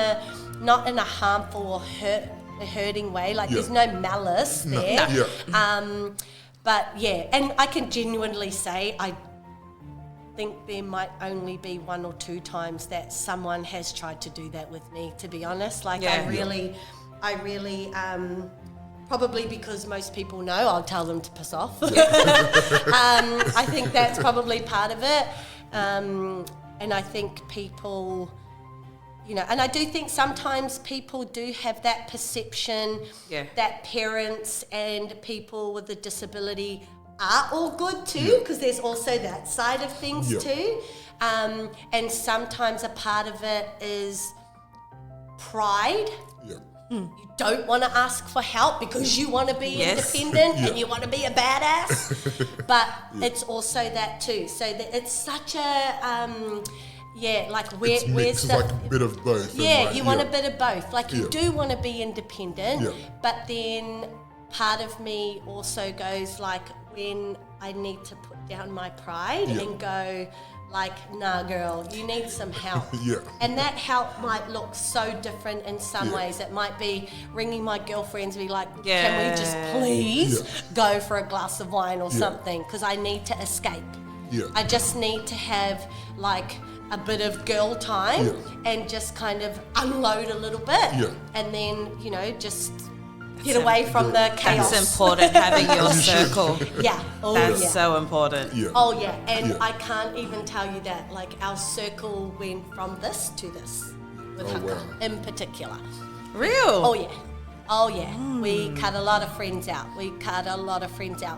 a harmful or hurting way. Like there's no malice there. Yeah. But yeah, and I can genuinely say I think there might only be 1 or 2 times that someone has tried to do that with me, to be honest. Like I really probably because most people know, I'll tell them to piss off. I think that's probably part of it. And I think people, you know, and I do think sometimes people do have that perception that parents and people with a disability are all good too, because there's also that side of things too. And sometimes a part of it is pride. You don't want to ask for help because you want to be independent and you want to be a badass. But it's also that too. So that it's such a like where's It's the like a bit of both. you want a bit of both. Like you do want to be independent, but then part of me also goes like when I need to put down my pride and go like, nah, girl, you need some help. And that help might look so different in some ways. It might be ringing my girlfriends and be like, can we just please go for a glass of wine or something? Because I need to escape. I just need to have like a bit of girl time and just kind of unload a little bit. And then, you know, just get away from the chaos. That's important, having your circle. That's so important. And I can't even tell you that. Like our circle went from this to this with Haka in particular. Real? Oh yeah. We cut a lot of friends out.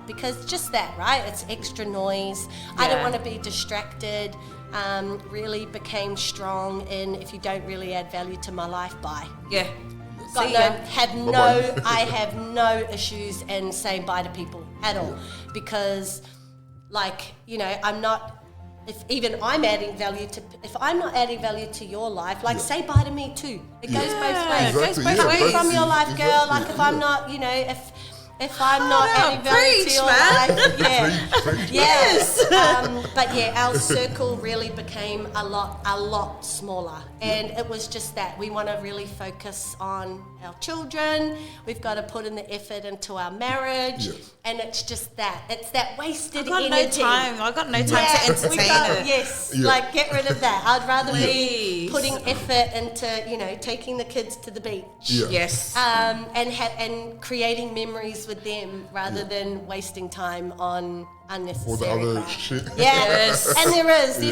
Because just that, right? It's extra noise. I don't want to be distracted. Really became strong in if you don't really add value to my life, bye. I have no issues in saying bye to people at all because, like, you know, I'm not. If I'm not adding value to your life, like say bye to me too. It goes both ways. Exactly. It goes both ways from your life, girl. Like if I'm not, you know, if I'm not adding value to your life, yes. But yeah, our circle really became a lot smaller, and it was just that we want to really focus on our children. We've got to put in the effort into our marriage, and it's just that that wasted energy. I got no time to entertain it. Like get rid of that. I'd rather be putting effort into, you know, taking the kids to the beach, and creating memories with them rather than wasting time on unnecessary all the other crap. shit. And there's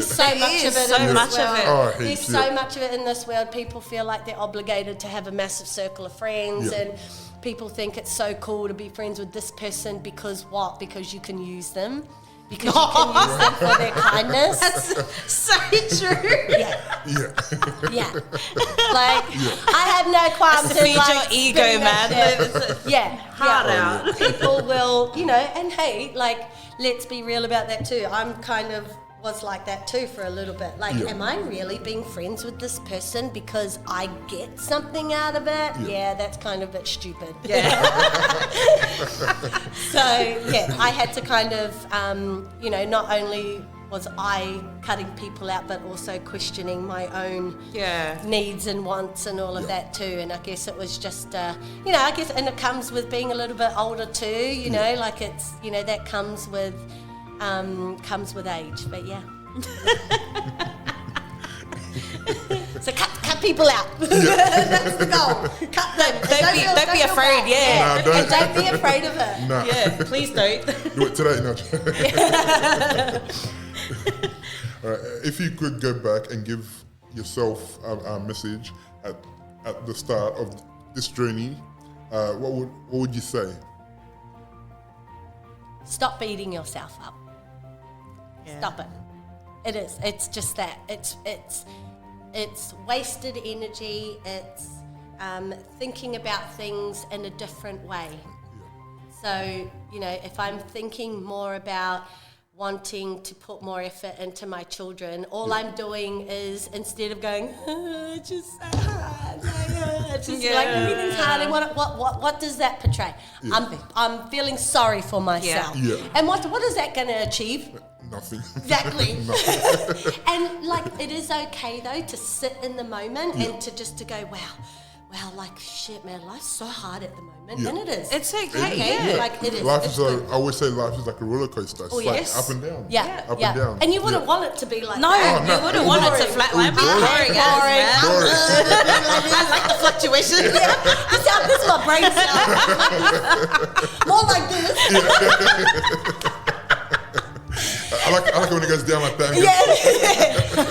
so much of it. So much of it. There's so much of it in this world. People feel like they're obligated to have a massive circle of friends, and people think it's so cool to be friends with this person because what? Because you can use them. Because you can use them for their kindness. That's so true. Like, I have no qualms Feed in your ego, man. Hard out. People will, you know, and hey, like, let's be real about that too. I'm kind of was like that too for a little bit. Like, am I really being friends with this person because I get something out of it? Yeah, that's kind of a bit stupid. So, I had to kind of, you know, not only was I cutting people out, but also questioning my own needs and wants and all of that too. And I guess it was just, you know, and it comes with being a little bit older too, you know, like it's, you know, that comes with age, but so cut people out. That's the goal. Cut them. Don't be afraid. And don't be afraid of it. Please don't. Do it today, no. All right, if you could go back and give yourself a message at the start of this journey, what would you say? Stop beating yourself up. Stop it. It is. It's just that. It's wasted energy. It's thinking about things in a different way. So, you know, if I'm thinking more about wanting to put more effort into my children, all I'm doing is, instead of going, it's just so hard, it's just like everything's hard, and what does that portray? I'm feeling sorry for myself. Yeah. And what is that going to achieve? Nothing. Exactly. Nothing. And like, it is okay though to sit in the moment and to go, wow, like shit, man, life's so hard at the moment, and it is. It's okay. Like it is. Life It's is good. I always say life is like a roller coaster. It's like up and down. Yeah, Up yeah. and down. And you wouldn't want it to be like No, that. you wouldn't want it to flatline. Be boring, man. I like the fluctuation. This is my brain sound. More like this. I like it when it goes down like that.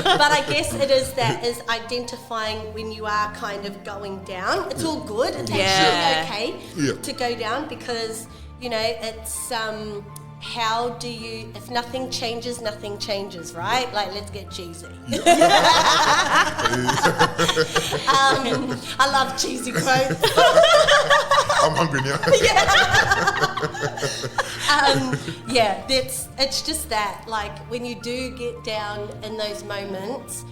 But I guess it is identifying when you are kind of going down. It's all good. It's actually okay to go down, because, you know, it's how do you, if nothing changes, right? Like, let's get cheesy. I love cheesy quotes. I'm hungry now. It's just that, like, when you do get down in those moments,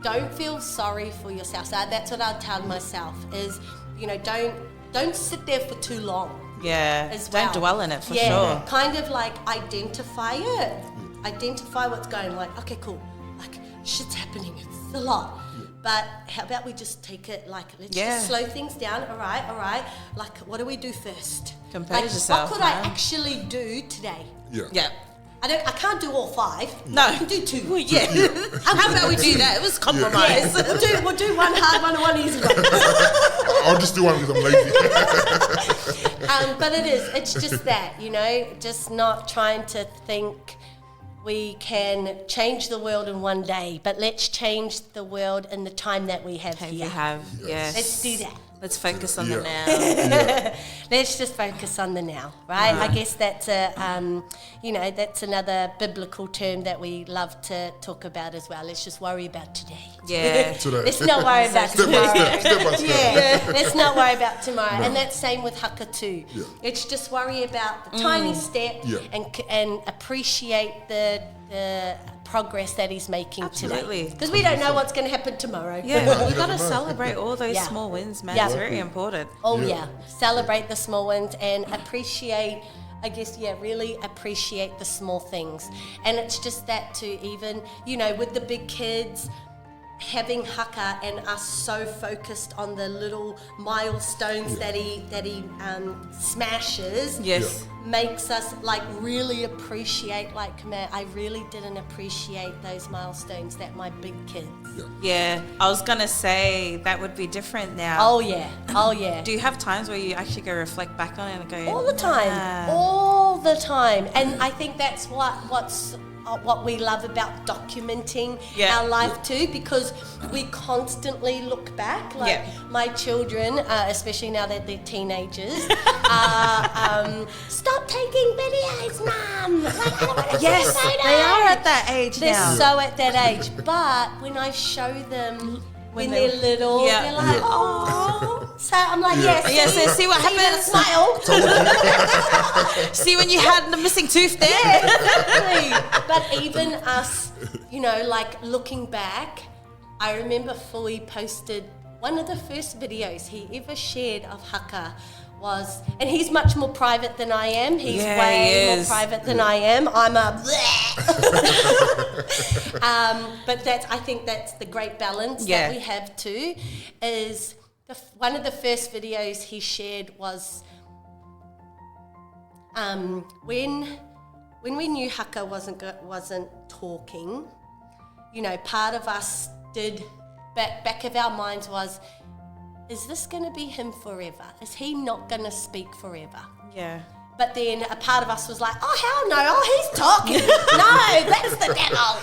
don't feel sorry for yourself. So that's what I'll tell myself is, you know, don't sit there for too long. Yeah, As well. don't dwell in it for sure. Kind of like identify it. Identify what's going, like, okay, cool. Like, shit's happening. It's a lot. But how about we just take it, like, let's just slow things down. All right. Like, what do we do first? Compose yourself. What could I actually do today? Yeah. I can't do all 5. No. I can do 2. How about we do that? It was compromise. We'll do one hard one and one easy one. I'll just do one because I'm lazy. But it's just that, you know, just not trying to think we can change the world in one day, but let's change the world in the time that we have here. Yes. Let's do that. Let's focus on the now. Let's just focus on the now, right? I guess that's that's another biblical term that we love to talk about as well. Let's just worry about today. Yeah. Today. Let's not worry about Step tomorrow. by step. Yeah, let's not worry about tomorrow. And that's same with Haka too. Yeah. It's just worry about the tiny step and appreciate the progress that he's making Absolutely. today. Because we don't know what's going to happen tomorrow. Yeah, we got to celebrate all those Yeah. small wins, man. Yeah. It's very important. Oh yeah. Celebrate the small ones and appreciate, I guess, really appreciate the small things. And it's just that too, even, you know, with the big kids, having Haka and us so focused on the little milestones that he smashes makes us like really appreciate, like, man, I really didn't appreciate those milestones that my big kids. Yeah, I was gonna say that would be different now. Oh yeah. Do you have times where you actually go reflect back on it and go All the time. And I think that's what we love about documenting our life too, because we constantly look back. Like my children, especially now that they're teenagers, stop taking videos, Mum. Like, I don't want to see photos. They are at that age They're now. so at that age. But when I show them when they're little, they're like, oh. So I'm like, see what happened? Smile. See when you had the missing tooth there? Exactly. But even us, you know, like looking back, I remember Fui posted one of the first videos he ever shared of Haka was, and he's much more private than I am. He's way more private than I am. I'm a but I think that's the great balance that we have too, is one of the first videos he shared was when we knew Haka wasn't talking, you know, part of us did, back of our minds was, is this going to be him forever? Is he not going to speak forever? Yeah. But then a part of us was like, oh, hell no, he's talking. No, that's the devil.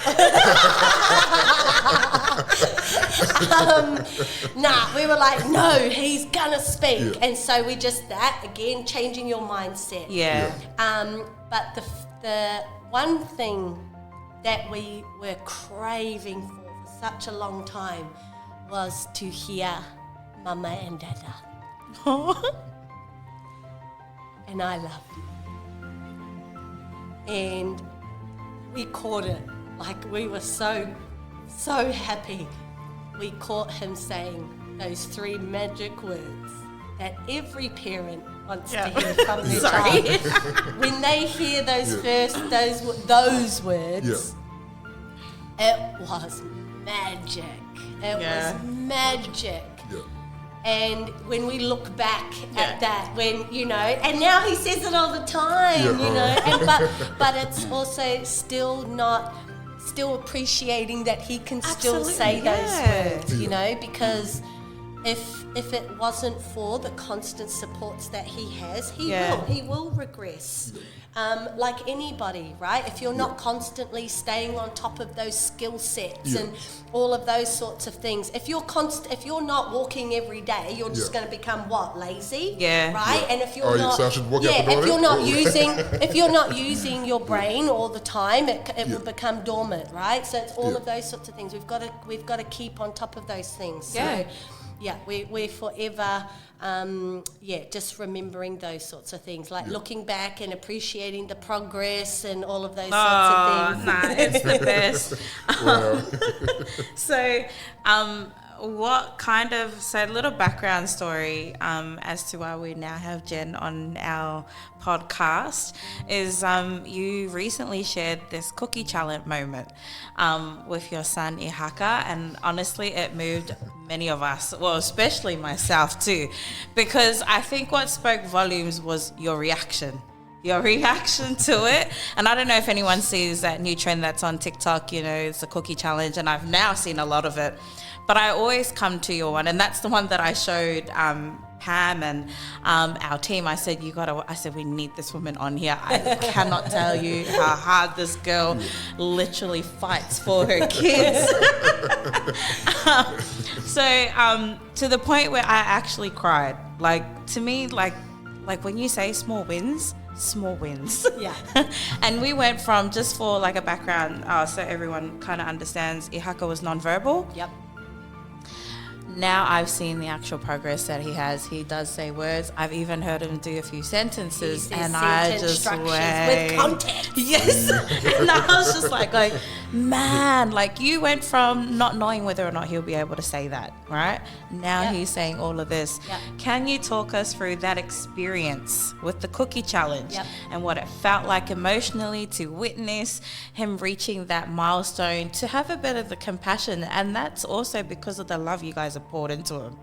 We were like, no, he's going to speak. Yeah. And so we just, again, changing your mindset. Yeah. But the one thing that we were craving for such a long time was to hear Mama and Dada. And I love you. And we caught it. Like, we were so happy. We caught him saying those 3 magic words that every parent wants to hear from their child. When they hear those those words, it was magic. It was magic. Yeah. And when we look back at that, when, you know, and now he says it all the time, you know, and, but it's also still appreciating that he can still say those words, you know, because if it wasn't for the constant supports that he has, he will regress. Like anybody, right? If you're not constantly staying on top of those skill sets and all of those sorts of things, if you're not walking every day, you're just going to become what? Lazy, right? And if you're not, if you're not using your brain all the time, it will become dormant, right? So it's all of those sorts of things. We've got to keep on top of those things. So, we're forever, just remembering those sorts of things, like looking back and appreciating the progress and all of those sorts of things. It's the best. So, a little background story as to why we now have Jen on our podcast is you recently shared this cookie challenge moment with your son Ihaka, and honestly it moved many of us, well, especially myself too, because I think what spoke volumes was your reaction to it. And I don't know if anyone sees that new trend that's on TikTok, you know, it's a cookie challenge, and I've now seen a lot of it. But I always come to your one, and that's the one that I showed Pam and our team. I said, we need this woman on here. I cannot tell you how hard this girl literally fights for her kids. To the point where I actually cried. Like, to me, like when you say small wins. Yeah. And we went from, just for like a background, so everyone kind of understands, Ihaka was nonverbal. Yep. Now I've seen the actual progress that he has. He does say words. I've even heard him do a few sentences, and I just went with context. Yes. And I was just like, man, like you went from not knowing whether or not he'll be able to say that, right? Now he's saying all of this. Yep. Can you talk us through that experience with the cookie challenge and what it felt like emotionally to witness him reaching that milestone, to have a bit of the compassion, and that's also because of the love you guys have poured into him.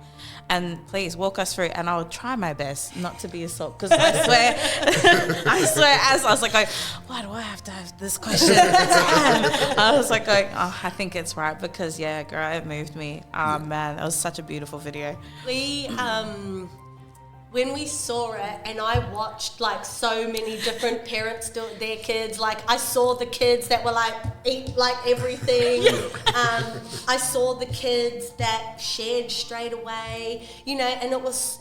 And please walk us through, and I'll try my best not to be a soul, because I swear, as I was like, why do I have to have this question at the time? I was like, I think it's right, because girl, it moved me. Oh man, that was such a beautiful video. We when we saw it, and I watched like so many different parents do their kids, like I saw the kids that were like eat like everything. I saw the kids that shared straight away, you know, and it was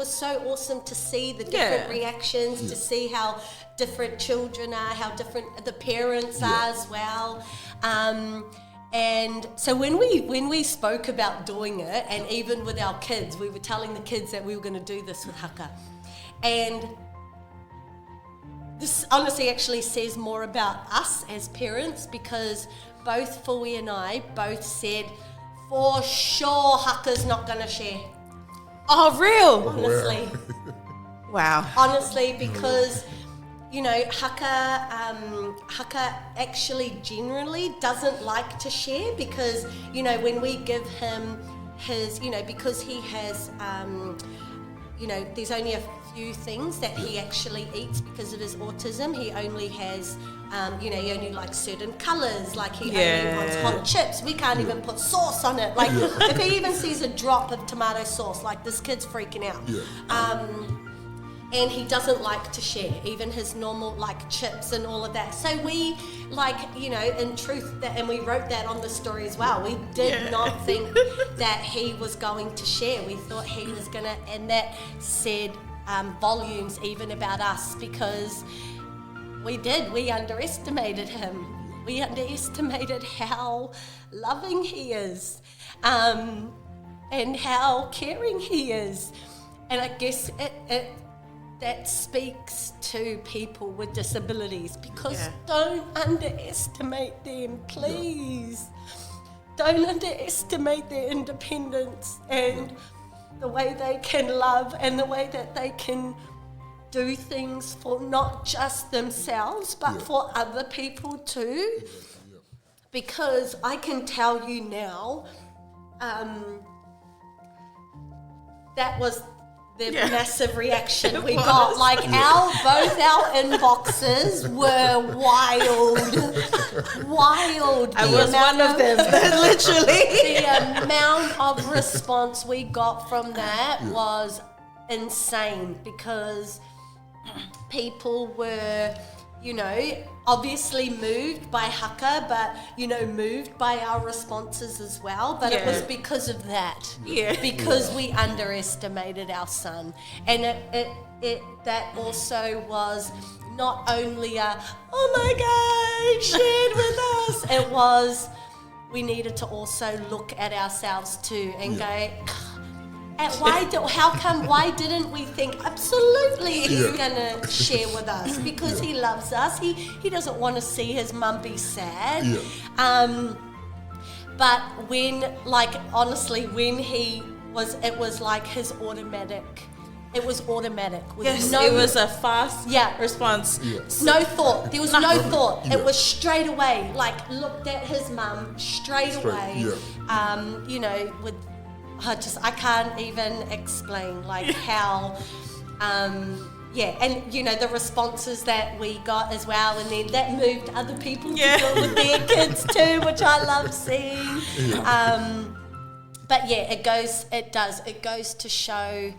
so awesome to see the different reactions, to see how different children are, how different the parents are as well. And so when we spoke about doing it, and even with our kids, we were telling the kids that we were going to do this with Haka. And this honestly actually says more about us as parents, because both Fui and I both said, for sure Haka's not going to share. Oh, real? Honestly. Wow. Honestly, because... you know, Haka actually generally doesn't like to share, because, you know, when we give him his, you know, because he has, you know, there's only a few things that he actually eats because of his autism. He only has, you know, he only likes certain colours, like he only wants hot chips. We can't even put sauce on it. Like, if he even sees a drop of tomato sauce, like, this kid's freaking out. And he doesn't like to share, even his normal like chips and all of that. So we, like, you know, in truth, and we wrote that on the story as well, we did not think that he was going to share. We thought he was going to, and that said volumes even about us, because we underestimated him. We underestimated how loving he is. and how caring he is. And I guess that speaks to people with disabilities, because don't underestimate them, please. Don't underestimate their independence and the way they can love and the way that they can do things for not just themselves but for other people too. Because I can tell you now, that was the massive reaction we got. Like both our inboxes were wild. I was one of them, literally. The amount of response we got from that was insane, because people were, obviously moved by Haka, but, moved by our responses as well. But it was because of that. Yeah. Because we underestimated our son. And it that also was not only oh my God, shared with us. It was, we needed to also look at ourselves too and go, why didn't we think absolutely he's gonna share with us, because he loves us, he doesn't want to see his mum be sad. But when, honestly, when he was, it was like his automatic. It was automatic. Yes, it was a fast response. No thought. There was no thought. It was straight away. Looked at his mum straight away. With I can't even explain how, and the responses that we got as well, and then that moved other people to deal with their kids too, which I love seeing. But it goes to show,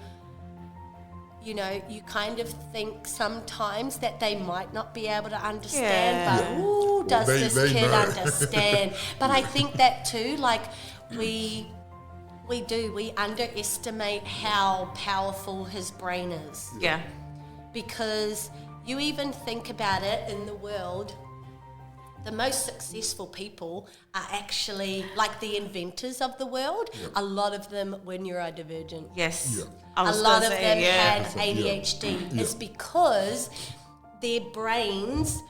you kind of think sometimes that they might not be able to understand, but does this kid understand? But I think that too, we underestimate how powerful his brain is. Yeah. Because you even think about it in the world, the most successful people are actually the inventors of the world. A lot of them were neurodivergent. Yes. A lot of them had ADHD. It's because their brains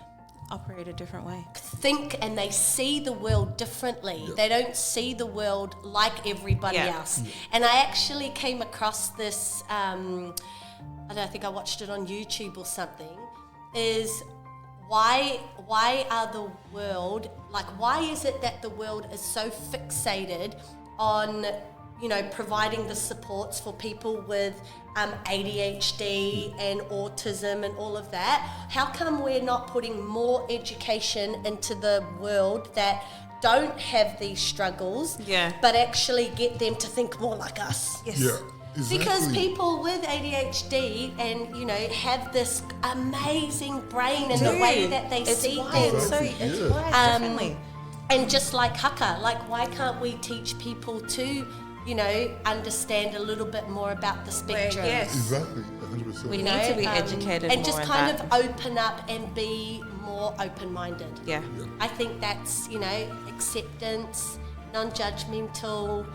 operate a different way. Think, and they see the world differently. They don't see the world like everybody else. And I actually came across this, I think I watched it on YouTube or something, is why are the world, why is it that the world is so fixated on providing the supports for people with ADHD and autism and all of that? How come we're not putting more education into the world that don't have these struggles, but actually get them to think more like us? Yes. Yeah. Exactly. Because people with ADHD and have this amazing brain and the way that they see things. It's definitely. And just like Haka, why can't we teach people to understand a little bit more about the spectrum? Exactly, 100%. We need to be educated and more just in kind that. of open up and be more open-minded. Yeah. I think that's acceptance, non-judgmental.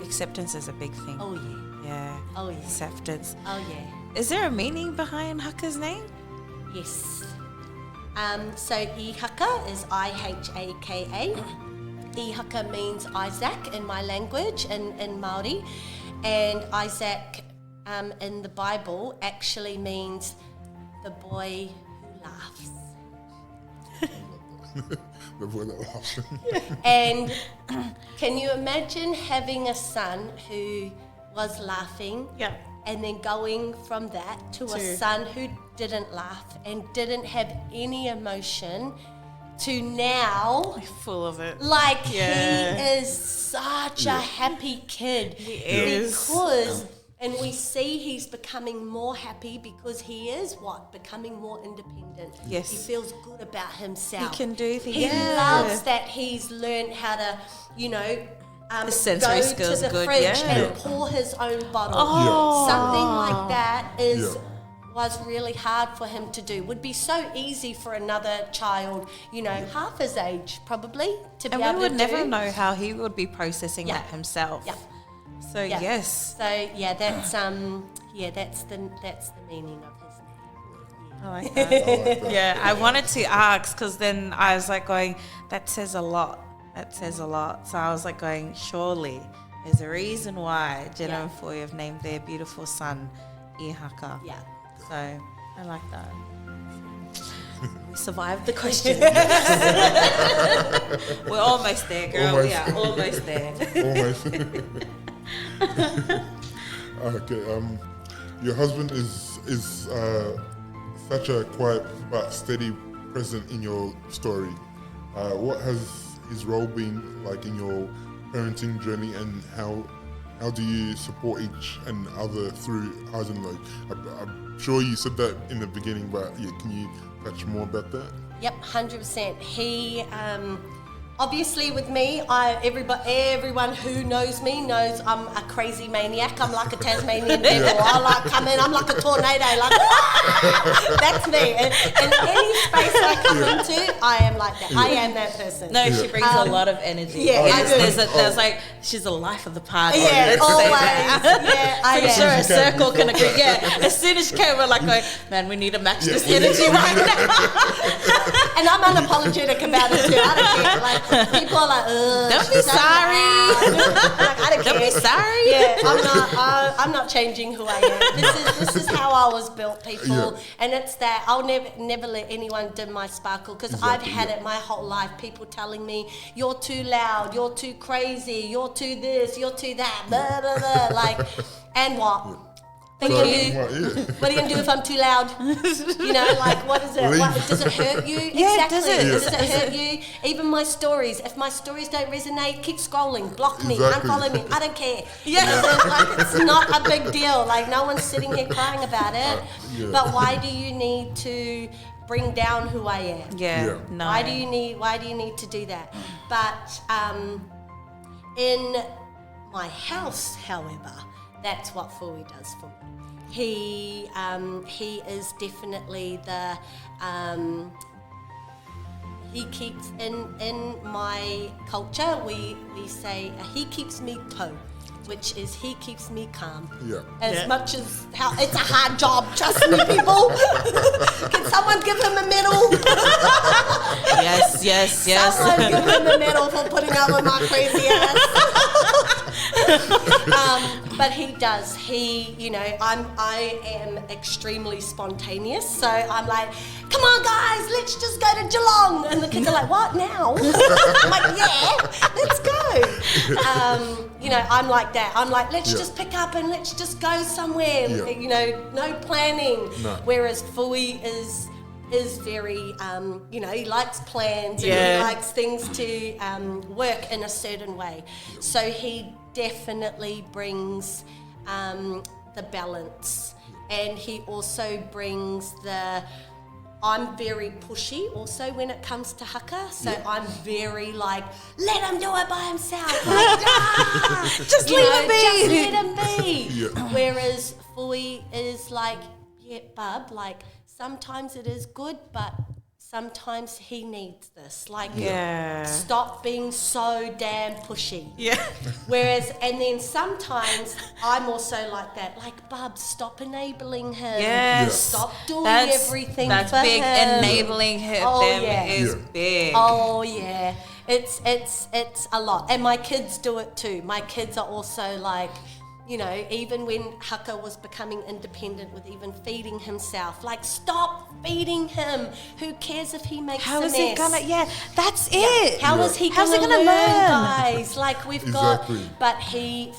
Acceptance is a big thing. Oh yeah. Yeah. Oh yeah. Acceptance. Oh yeah. Is there a meaning behind Haka's name? Yes. So Ihaka is I-H-A-K-A. Ihaka means Isaac in my language, in Māori, and Isaac in the Bible actually means the boy who laughs. The boy that laughs. And can you imagine having a son who was laughing and then going from that to a son who didn't laugh and didn't have any emotion, to now Full of it. he is such a happy kid. He is. Because, and we see he's becoming more happy because he is becoming more independent. Yes. He feels good about himself. He can do things. He loves that he's learned how to, His sensory go skills to the good, fridge and pour his own bottle. Something like that was really hard for him to do. Would be so easy for another child, half his age probably, to be able to do. And we would never know how he would be processing that himself. Yeah. So Yeah. yes, So yeah, that's the meaning of his name. I like that. I like that. Yeah, I wanted to ask because then I was like going, that says a lot. That says a lot. So I was like going, surely there's a reason why Jenna Yeah. and Foy have named their beautiful son Ihaka. Yeah. So I like that. We survived the question. We're almost there, girl. We Almost. are almost there. Almost. Okay. Your husband is such a quiet but steady presence in your story. What has his role been like in your parenting journey, and how do you support each and other through highs and lows? I'm sure you said that in the beginning, but yeah, can you touch more about that? Yep, 100%. He, obviously with me, everyone who knows me knows I'm a crazy maniac. I'm like a Tasmanian devil. I like come in, I'm like a tornado. Like, that's me. In any space I come into, I am like that. I am that person. No, she brings a lot of energy. yeah, I do. There's like, she's the life of the party. Yeah, Let's always. say that. Yeah, I Pretty am. sure a circle can agree. Yeah, as soon as she came, we're like, going, man, we need to match this energy right now. And I'm unapologetic about it too. I don't care. Like, people are like, ugh. Don't be she's so sorry. loud. Like, I don't care. Don't be sorry. Yeah, I'm not changing who I am. This is how I was built, people. Yeah. And it's that I'll never let anyone dim my sparkle, because I've Exactly, had yeah. it my whole life. People telling me, you're too loud, you're too crazy, you're too this, you're too that, blah, blah, blah. Like, and what? What are you gonna do? Well, yeah. What are you gonna do if I'm too loud? You know, like, what is it? Leave. Does it hurt you? Yeah, Exactly. does it? Does it hurt you? Even my stories. If my stories don't resonate, keep scrolling, block me, Exactly. unfollow me. I don't care. Yeah. Like, it's not a big deal. Like, no one's sitting here crying about it. Yeah. But why do you need to bring down who I am? Yeah, Yeah. no. Why do you need to do that? But in my house, however, that's what Fui does for me. He is definitely the he keeps in my culture we say he keeps me toe, which is he keeps me calm. Yeah. As much as how it's a hard job, trust me, people. Can someone give him a medal? Yes. Someone give him a medal for putting up with my crazy ass. But he does. He, I am extremely spontaneous. So I'm like, come on, guys, let's just go to Geelong. And the kids are like, what now? I'm like, yeah, let's go. I'm like that. I'm like, let's Yeah. just pick up and let's just go somewhere. Yeah. No planning. No. Whereas Fui is very, he likes plans and Yeah. he likes things to work in a certain way. So he definitely brings the balance, and he also brings I'm very pushy also when it comes to haka, so I'm very like, let him do it by himself. Like, Just leave him be. Just let him be. Yeah. Whereas Fui is like, yeah, bub, like sometimes it is good, but sometimes he needs this. Like, Yeah. stop being so damn pushy. Yeah. Whereas, and then sometimes I'm also like that. Like, bub, stop enabling him. Yes. Stop doing everything That's for big. him. Enabling him Oh, them yeah. is Yeah. big. Oh yeah, it's a lot, and my kids do it too. My kids are also like, even when Haka was becoming independent with even feeding himself, like, stop feeding him. Who cares if he makes How a is mess? it gonna? Yeah, that's it. How Yeah. is he How's gonna, he gonna learn? guys? Like, we've Exactly. got, but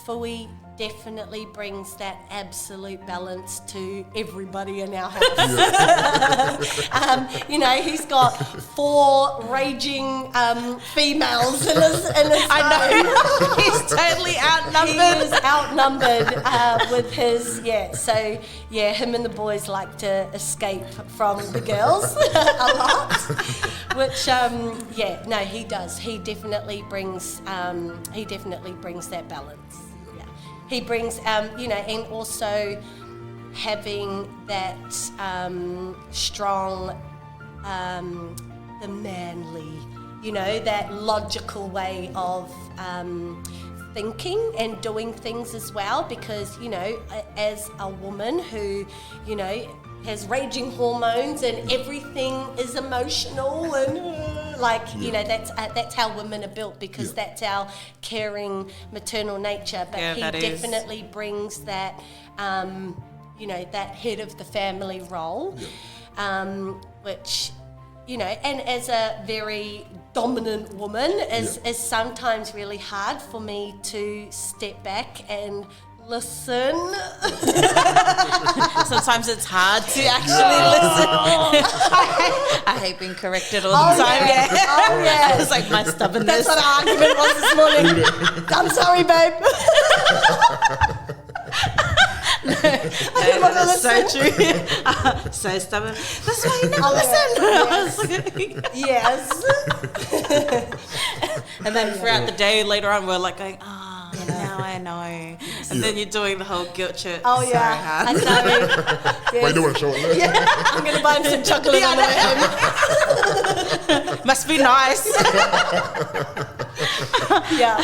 Fui definitely brings that absolute balance to everybody in our house. He's got 4 raging females in his I know. He's totally outnumbered. He is outnumbered with his, so him and the boys like to escape from the girls a lot, which, he does. He definitely brings that balance. Yeah. He brings, and also having that strong, the manly, that logical way of thinking and doing things as well, because, you know, as a woman who, you know, has raging hormones and everything is emotional and you know, that's how women are built, because that's our caring maternal nature. But he definitely brings that, you know, that head of the family role, which, you know, and as a very dominant woman is sometimes really hard for me to step back and listen. Sometimes it's hard to actually listen. I hate being corrected all the time. Yeah. Oh, yeah. It's like my stubbornness. That's what our argument was this morning. I'm sorry, babe. That's so true. So stubborn. That's why you never listen. Yes. And then throughout the day, later on, we're like going, now I know. And then you're doing the whole guilt trip. Oh, yeah. So I know. But you don't want to show it. Yeah. I'm going to buy him some chocolate on the way home. Must be nice. Yeah.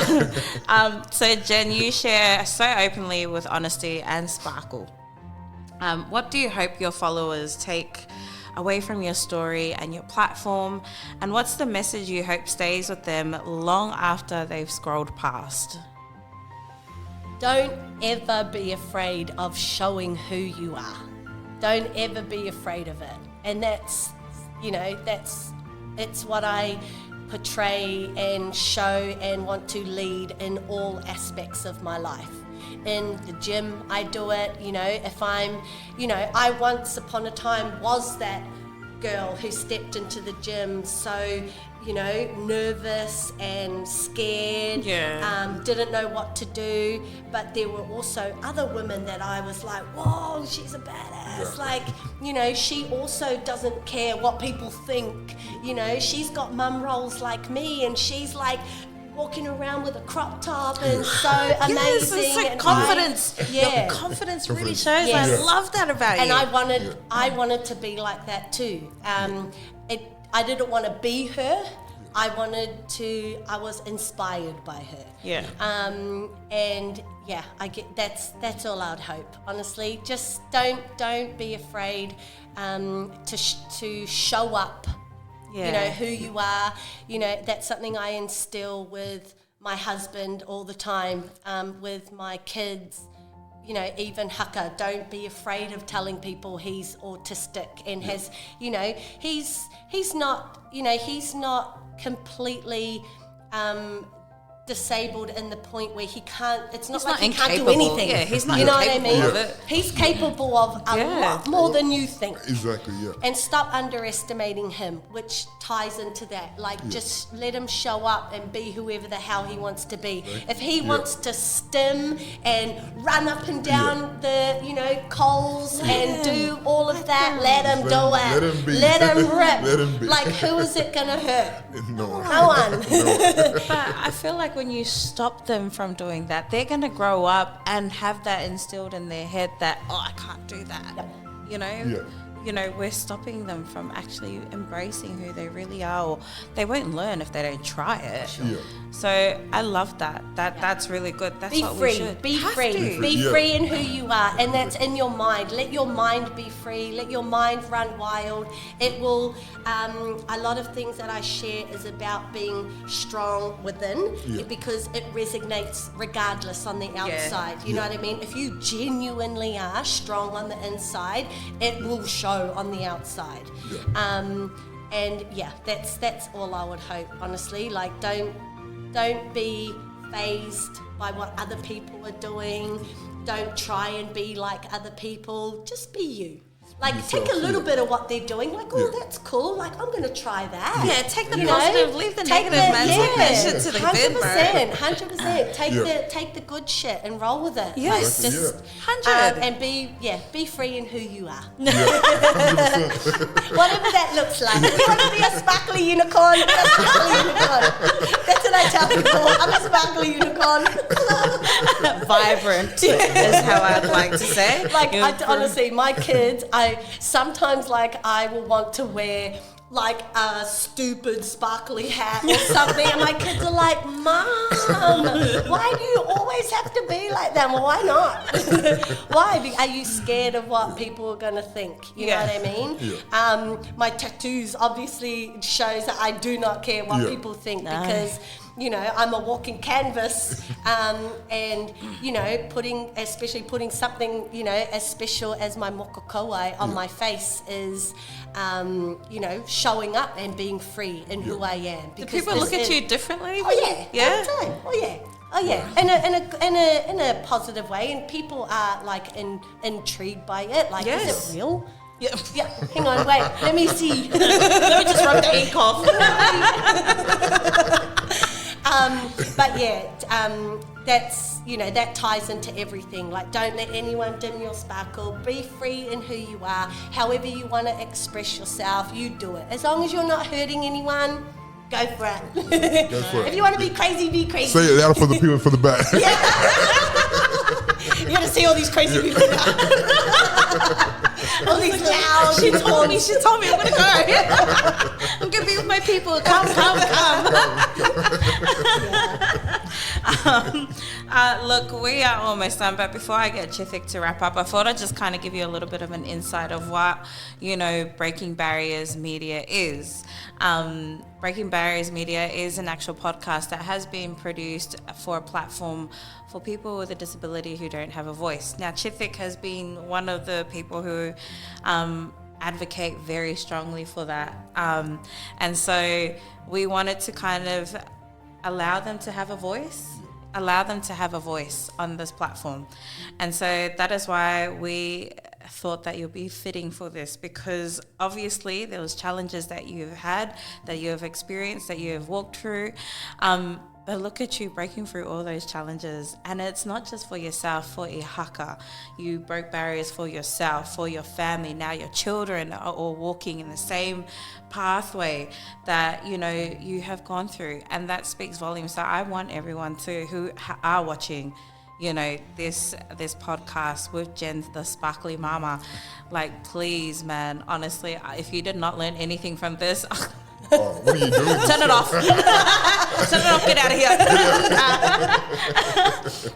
So Jen, you share so openly with honesty and sparkle. What do you hope your followers take away from your story and your platform? And what's the message you hope stays with them long after they've scrolled past? Don't ever be afraid of showing who you are. Don't ever be afraid of it. And that's, you know, it's what I portray and show and want to lead in all aspects of my life. In the gym, I do it, you know, if I'm, you know, I once upon a time was that girl who stepped into the gym so, you know, nervous and scared, didn't know what to do, but there were also other women that I was like, whoa, she's a badass, like, you know, she also doesn't care what people think, you know, she's got mum roles like me, and she's like walking around with a crop top and so amazing. Yes, it's like and confidence. Your confidence really shows. Yes. I love that about and you. I wanted to be like that too. I didn't want to be her. I was inspired by her. Yeah. And yeah, that's all I'd hope. Honestly, just don't be afraid to show up. You know, who you are, you know, that's something I instill with my husband all the time, with my kids, you know, even Haka, don't be afraid of telling people he's autistic and has, you know, he's not completely disabled in the point where he can't, it's not like he can't do anything. Yeah, he's not, you know what I mean? of it. He's capable of a lot more than you think. Exactly, yeah. And stop underestimating him, which ties into that. Like, just let him show up and be whoever the hell he wants to be. Right. If he wants to stim and run up and down the, you know, coals and do all of that, let him do it. Let him be. Let him rip. Let him be. Like, who is it going to hurt? No one. No one. But I feel like when you stop them from doing that, they're going to grow up and have that instilled in their head that, I can't do that. Yep. You know? Yeah. You know, we're stopping them from actually embracing who they really are, or they won't learn if they don't try it. Yeah. So I love that. That's really good. That's Be what free. we should. Be Have free. to. Be free in who you are, and that's in your mind. Let your mind be free. Let your mind run wild. It will. A lot of things that I share is about being strong within, because it resonates regardless on the outside. You know what I mean? If you genuinely are strong on the inside, it will show on the outside. And that's all I would hope, honestly. Like, don't be fazed by what other people are doing. Don't try and be like other people. Just be you. Like, take a little bit of what they're doing. Like, that's cool. Like, I'm going to try that. Yeah, take the positive, leave the negative, man. Take that shit to the bin, bro. 100%. Take the good shit and roll with it. Yes. Like, just 100. And be free in who you are. Yeah, 100%. Whatever that looks like. If you want to be a sparkly unicorn, be a sparkly unicorn. That's what I tell people. I'm a sparkly unicorn. Vibrant is how I'd like to say. Like, honestly, my kids, I sometimes, like, I will want to wear like a stupid sparkly hat or something, and my kids are like, Mom, why do you always have to be like that? Well, why not? Why? Are you scared of what people are going to think? You know what I mean? Yeah. My tattoos obviously shows that I do not care what people think because, you know, I'm a walking canvas, and, you know, especially putting something, you know, as special as my mokokauai on my face is, you know, showing up and being free in who I am. Do people look at you differently? Oh yeah, Yeah? all the time. Oh yeah, in a positive way, and people are like intrigued by it. Like, is it real? Yeah. Yeah. Hang on, wait. Let me see. Let me just rub the ink off. But yeah, that's, you know, that ties into everything. Like, don't let anyone dim your sparkle. Be free in who you are. However you want to express yourself, you do it. As long as you're not hurting anyone, go for it. Go for it. If you want to be crazy, be crazy. Say it louder for the people for the back. You're going to see all these crazy people now. All these loud. She told me I'm gonna go. I'm gonna be with my people. Come. Look, we are almost done, but before I get Chithik to wrap up, I thought I'd just kind of give you a little bit of an insight of what, you know, Breaking Barriers Media is. Breaking Barriers Media is an actual podcast that has been produced for a platform for people with a disability who don't have a voice. Now, Chithik has been one of the people who advocate very strongly for that. And so we wanted to kind of allow them to have a voice on this platform. And so that is why we thought that you'll be fitting for this, because obviously there was challenges that you've had, that you have experienced, that you have walked through. But look at you breaking through all those challenges. And it's not just for yourself, for Ihaka. You broke barriers for yourself, for your family. Now your children are all walking in the same pathway that, you know, you have gone through. And that speaks volumes. So I want everyone to, who are watching, you know, this podcast with Jen, the Sparkly Mama, like, please, man, honestly, if you did not learn anything from this, What are you doing? turn it off. Turn it off. Get out of here.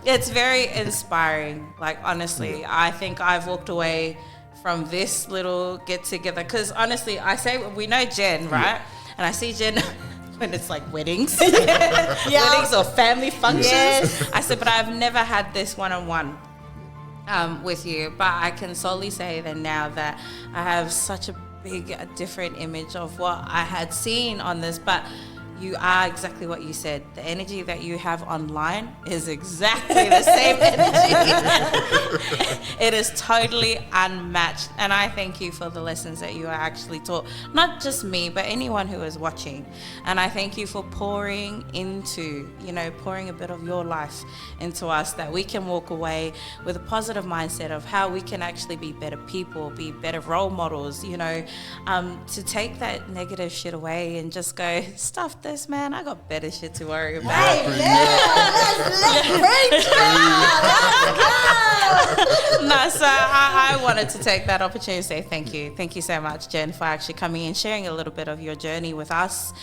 It's very inspiring. Like, honestly, I think I've walked away from this little get together because honestly, I say we know Jen, right? And I see Jen when it's like weddings, weddings or family functions. Yes. I said, but I've never had this one-on-one with you. But I can solely say that now that I have such a different image of what I had seen on this, but you are exactly what you said. The energy that you have online is exactly the same energy. It is totally unmatched. And I thank you for the lessons that you are actually taught. Not just me, but anyone who is watching. And I thank you for pouring a bit of your life into us, that we can walk away with a positive mindset of how we can actually be better people, be better role models, you know, to take that negative shit away and just go, stuff this, man, I got better shit to worry about. Hey, let's break No, so I wanted to take that opportunity to say thank you. Thank you so much, Jen, for actually coming in, sharing a little bit of your journey with us,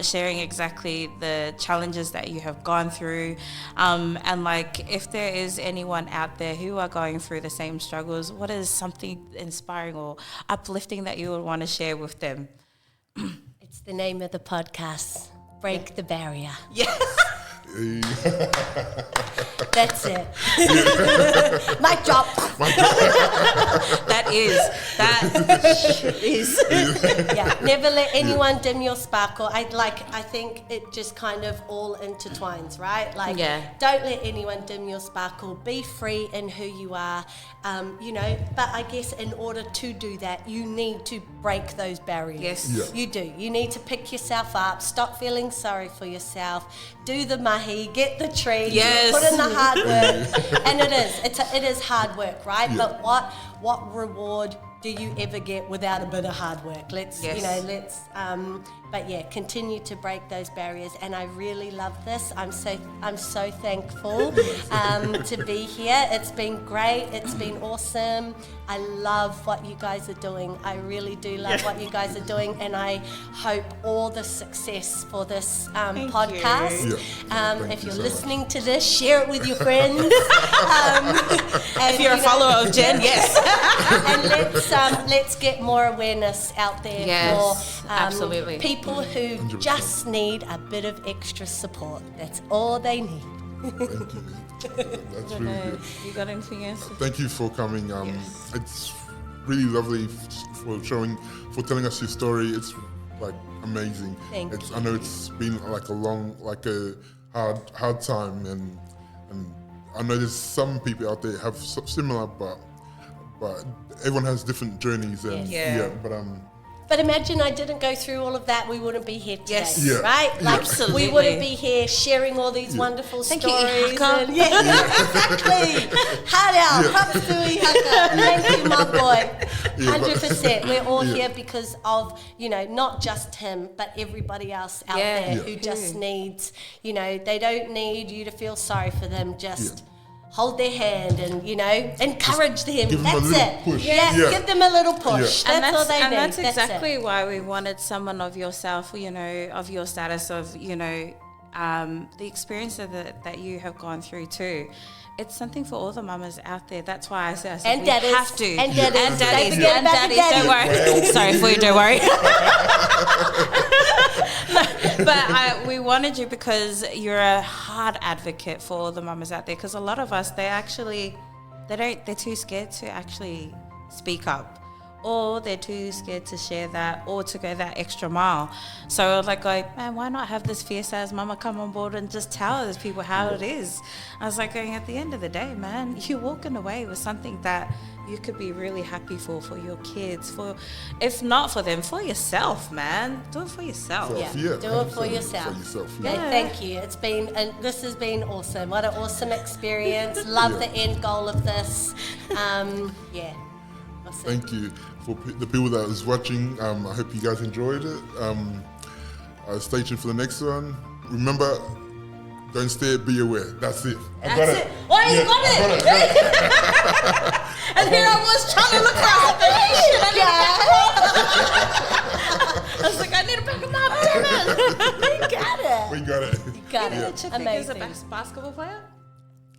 sharing exactly the challenges that you have gone through. And like, if there is anyone out there who are going through the same struggles, what is something inspiring or uplifting that you would want to share with them? It's the name of the podcast, Break the Barrier. Yes. That's it. Mic drop. That is. Yeah, never let anyone dim your sparkle. I think it just kind of all intertwines, right? Like, don't let anyone dim your sparkle. Be free in who you are, you know. But I guess in order to do that, you need to break those barriers. Yes. Yeah. You do. You need to pick yourself up. Stop feeling sorry for yourself. Do the mahi. Get the tree. Yes. Put in the hard work. And it is hard work, right? Yeah. But what reward do you ever get without a bit of hard work? Let's but yeah, continue to break those barriers. And I really love this. I'm so thankful to be here. It's been great. It's been awesome. I love what you guys are doing. I really do love what you guys are doing, and I hope all the success for this podcast. If you're listening to this, share it with your friends. If you're a follower of Jen, yes. And let's get more awareness out there for absolutely. people who 100%. just need a bit of extra support. That's all they need. Thank you. That's really good. You got anything else? Thank you for coming. It's really lovely for telling us your story. It's like amazing. Thank you. I know it's been like a hard time, and I know there's some people out there have similar, but everyone has different journeys, and But imagine I didn't go through all of that, we wouldn't be here today, Yes. Yeah. right? Yeah. Like Absolutely. we wouldn't be here sharing all these wonderful Thank you, stories. Ihaka. Exactly. Hada, props to Ihaka. Thank you, my boy. 100%. We're all here because of, not just him, but everybody else out there who just needs, they don't need you to feel sorry for them, just hold their hand and, encourage them. give them a That's little it. push. Yeah, give them a little push. Yeah. That's all they need. That's That's exactly it. why we wanted someone of yourself, of your status, of, the experience that you have gone through too. It's something for all the mamas out there. That's why I said And we daddies. have to. And daddies. And Don't daddies. forget And about the daddies. Don't daddies. worry. Sorry for you, don't worry. But we wanted you because you're a hard advocate for all the mamas out there. Because a lot of us, they're too scared to actually speak up, or they're too scared to share that, or to go that extra mile. So man, why not have this fierce ass mama come on board and just tell those people how it is? I was going, at the end of the day, man, you're walking away with something that you could be really happy for your kids, if not for them, for yourself, man. Do it for yourself. Do it for yourself. Thank you. This has been awesome. What an awesome experience. Love the end goal of this. Awesome. Thank you for the people that is watching. I hope you guys enjoyed it. Stay tuned for the next one. Remember, don't stare, be aware. That's it. I got it. Oh, you got it. And here I was trying to look for I was like, I need to pick him up. Damn it. You got it. We got it. You got Did the it. chick think he's the Amazing. best basketball player?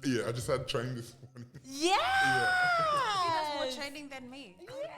Yeah, I just had training this morning. Yeah. He does more training than me. Yes.